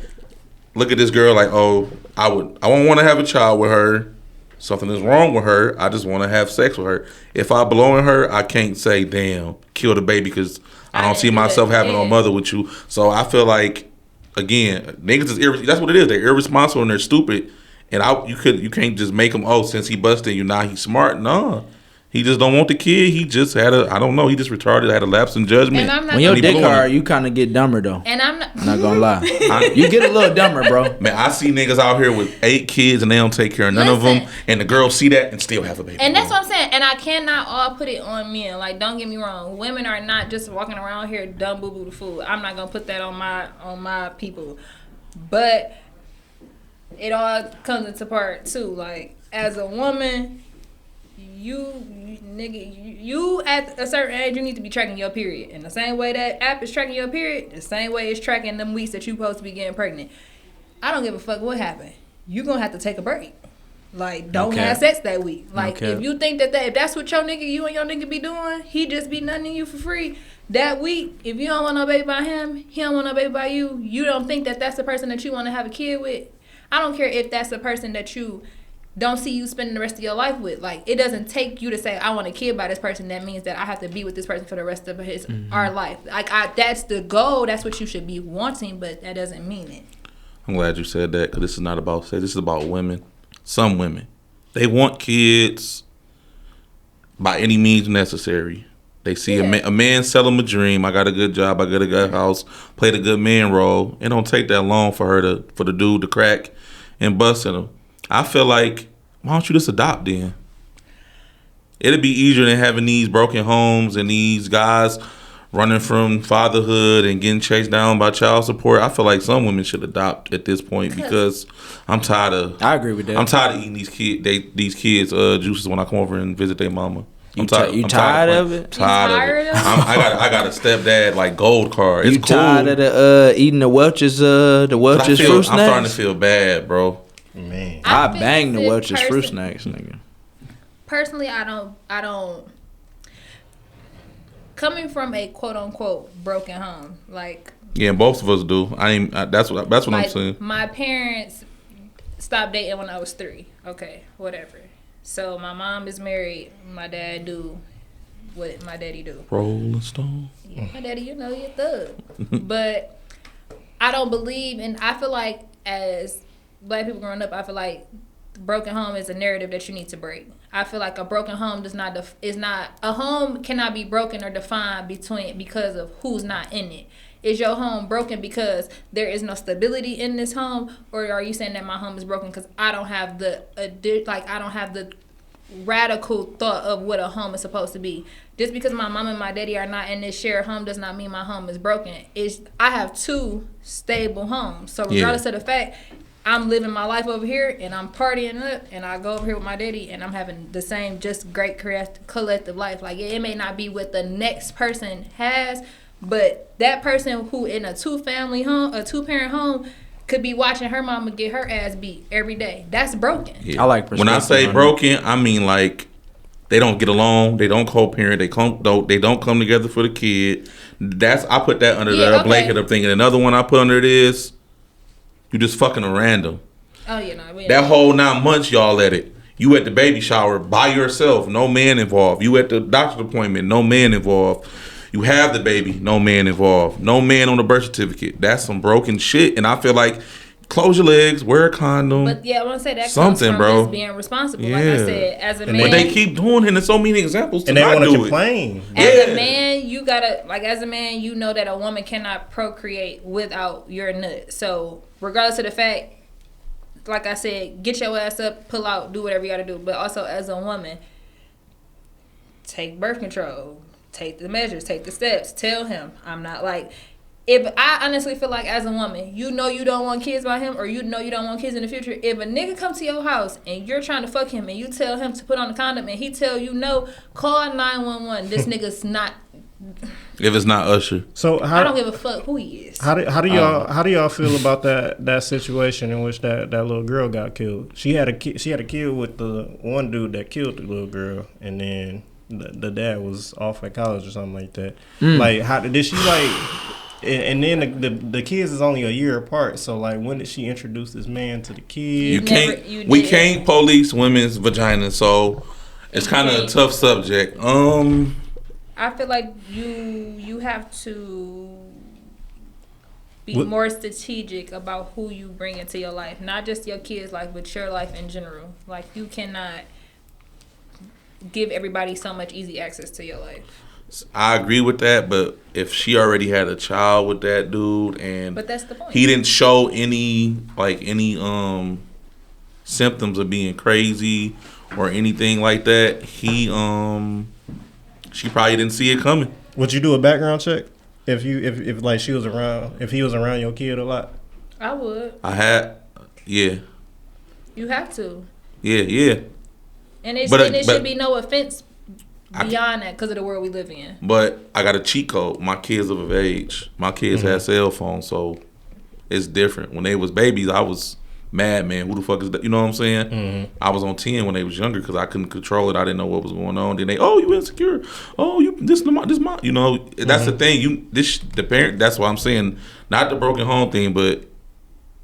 look at this girl like, oh, I won't want to have a child with her. Something is wrong with her. I just want to have sex with her. If I blow in her, I can't say, damn, kill the baby because I don't see myself having no mother with you. So I feel like, again, niggas is that's what it is. They're irresponsible and they're stupid. And you can't just make them, oh, since he busted you, now he's smart. Nah. He just don't want the kid. He just had I don't know. He just retarded. Had a lapse in judgment. And I'm not when your gonna- dick hard, you kind of get dumber though. And I'm not. Not gonna lie, you get a little dumber, bro. Man, I see niggas out here with 8 kids and they don't take care of none of them. And the girls see that and still have a baby. And that's what I'm saying. And I cannot all put it on men. Like, don't get me wrong. Women are not just walking around here dumb boo boo the fool. I'm not gonna put that on my people. But it all comes into part too. Like, as a woman, you at a certain age, you need to be tracking your period. And the same way that app is tracking your period, the same way it's tracking them weeks that you supposed to be getting pregnant. I don't give a fuck what happened. You gonna have to take a break. Like, don't have sex that week. Like, if you think that if that's what you and your nigga be doing, he just be nutting you for free that week. If you don't want no baby by him, he don't want no baby by you. You don't think that that's the person that you want to have a kid with. I don't care if that's the person that you don't see you spending the rest of your life with. Like, it doesn't take you to say, I want a kid by this person. That means that I have to be with this person for the rest of our life. Like, that's the goal. That's what you should be wanting, but that doesn't mean it. I'm glad you said that because this is not about sex. This is about women. Some women. They want kids by any means necessary. They see a man sell them a dream. I got a good job. I got a good house. Played a good man role. It don't take that long for the dude to crack and bust in them. I feel like, why don't you just adopt then? It'd be easier than having these broken homes and these guys running from fatherhood and getting chased down by child support. I feel like some women should adopt at this point because I'm tired of. I agree with that. I'm tired of eating these kids juices when I come over and visit their mama. I'm tired of it? Tired of it. I got a stepdad like gold card. It's you cool. tired of eating the Welch's fruit snacks? I'm starting to feel bad, bro. Man, I bang the Welch's fruit snacks, nigga. Personally, I don't. Coming from a quote unquote broken home, like Yeah, both of us do. That's what I'm saying. My parents stopped dating when I was 3. Okay, whatever. So my mom is married. My dad do what my daddy do. Rolling Stone. Yeah, my daddy, you're a thug. But I don't believe, and I feel like as Black people growing up, I feel like broken home is a narrative that you need to break. I feel like a broken home a home cannot be broken or defined because of who's not in it. Is your home broken because there is no stability in this home, or are you saying that my home is broken because I don't have the radical thought of what a home is supposed to be? Just because my mom and my daddy are not in this shared home does not mean my home is broken. I have 2 stable homes, so regardless of the fact I'm living my life over here and I'm partying up and I go over here with my daddy and I'm having the same just great collective life. Like, it may not be what the next person has, but that person who in a 2-parent home could be watching her mama get her ass beat every day. That's broken. Yeah. I like when I say broken, I mean like they don't get along, they don't co-parent, they don't come together for the kid. I put that under the blanket of thinking. Another one I put under it is you just fucking a random. Oh, yeah, no. That whole 9 months y'all at it. You at the baby shower by yourself, no man involved. You at the doctor's appointment, no man involved. You have the baby, no man involved. No man on the birth certificate. That's some broken shit. And I feel like close your legs, wear a condom. But yeah, I want to say that something, comes from bro. just being responsible. Yeah. Like I said, as a man, but they keep doing it. And there's so many examples to and they not want to do complain. As a man, you gotta as a man, you know that a woman cannot procreate without your nut. So regardless of the fact, like I said, get your ass up, pull out, do whatever you gotta do. But also as a woman, take birth control, take the measures, take the steps. Tell him I'm not like. If I honestly feel like as a woman, you know you don't want kids by him, or you know you don't want kids in the future. If a nigga come to your house and you're trying to fuck him and you tell him to put on a condom and he tell you no, call 911. This nigga's not. If it's not Usher. So I don't give a fuck who he is. How do y'all feel about that situation in which that little girl got killed? She had a kid with the one dude that killed the little girl, and then the dad was off at college or something like that. Like, how did she like? And then the kids is only a year apart. So like, when did she introduce this man to the kid? We can't police women's vaginas, so it's kind of a tough subject. I feel like you have to be more strategic about who you bring into your life, not just your kids' life, but your life in general. Like, you cannot give everybody so much easy access to your life. I agree with that, but if she already had a child with that dude and but that's the point. He didn't show any symptoms of being crazy or anything like that, she probably didn't see it coming. Would you do a background check if like he was around your kid a lot? I would. Yeah. You have to. Yeah. And it should be no offense beyond that because of the world we live in. But I got a cheat code. My kids are of age. My kids had cell phones, so it's different. When they was babies, I was mad, man. Who the fuck is that? You know what I'm saying? Mm-hmm. I was on 10 when they was younger because I couldn't control it. I didn't know what was going on. Then you insecure. Oh, you this my. You know, that's the thing. The parent. That's why I'm saying not the broken home thing, but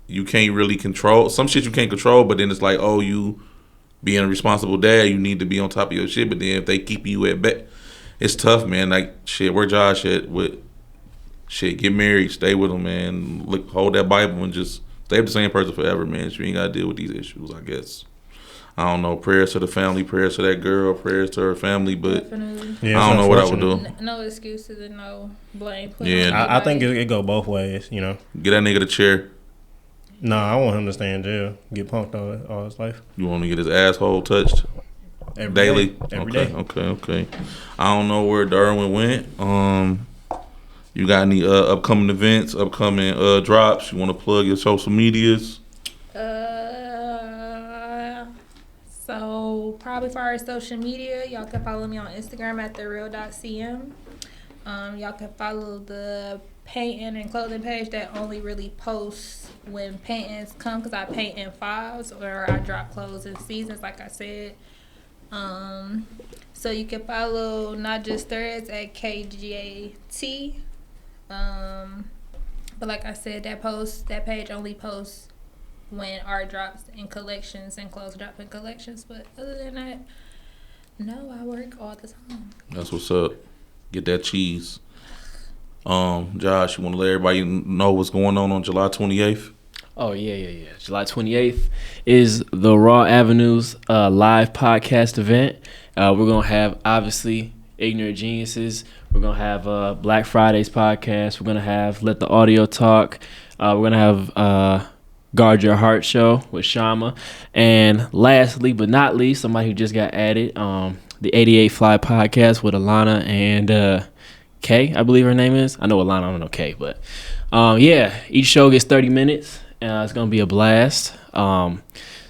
you can't really control some shit. You can't control, but then it's like, oh, you being a responsible dad, you need to be on top of your shit. But then if they keep you at bay, it's tough, man. Like, shit, where Josh at with shit? Get married, stay with him, man. Look, hold that Bible and just stay with the same person forever, man. So you ain't gotta deal with these issues, I guess. I don't know. Prayers to the family, prayers to that girl, prayers to her family, but Definitely. I don't know what I would do. No excuses and no blame. I think it go both ways, you know. Get that nigga the chair. No, I want him to stay in jail, get punked all his life. You want to get his asshole touched daily? Every day. Okay. I don't know where Darwin went. You got any upcoming events, upcoming drops? You want to plug your social medias? So probably for our social media, y'all can follow me on Instagram at thereal.cm. Y'all can follow the painting and clothing page that only really posts when paintings come, because I paint in files or I drop clothes in seasons, like I said. So you can follow Not Just Threads at KGAT. But like I said, that page only posts when art drops in collections and clothes drop in collections. But other than that, no, I work all the time. That's what's up. Get that cheese. Josh, you want to let everybody know what's going on July 28th? Oh, yeah. July 28th is the Raw Avenues live podcast event. We're going to have, obviously, Ignorant Geniuses. We're going to have Black Friday's podcast. We're going to have Let the Audio Talk. We're going to have Guard Your Heart Show with Shama. And lastly, but not least, somebody who just got added, the 88 Fly podcast with Alana and Kay, I believe her name is. I know Alana, I don't know Kay, but each show gets 30 minutes. It's going to be a blast.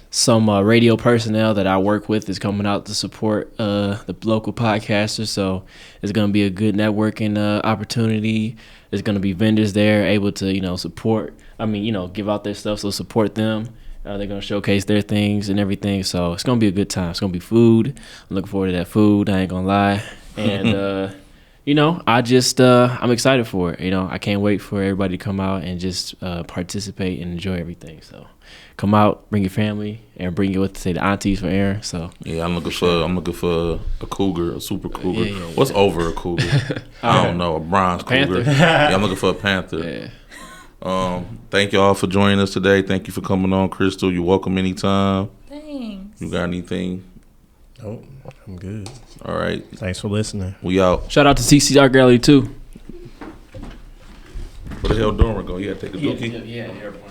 Some radio personnel that I work with is coming out to support the local podcasters, so it's going to be a good networking opportunity. There's going to be vendors there able to, support, give out their stuff, so support them. They're going to showcase their things and everything, so it's going to be a good time. It's going to be food. I'm looking forward to that food, I ain't going to lie. And, I'm excited for it. I can't wait for everybody to come out and just participate and enjoy everything. So come out, bring your family, and bring the aunties for Aaron. So yeah, I'm looking for a cougar, a super cougar. Yeah. What's over a cougar? I don't know, a bronze cougar. Yeah, I'm looking for a panther. Yeah. Thank y'all for joining us today. Thank you for coming on, Crystal. You're welcome anytime. Thanks. You got anything? Nope, I'm good. All right. Thanks for listening. We out. Shout out to CC Art Gallery too. Where the hell Dormer go? You gotta take a dookie? Yeah, airport.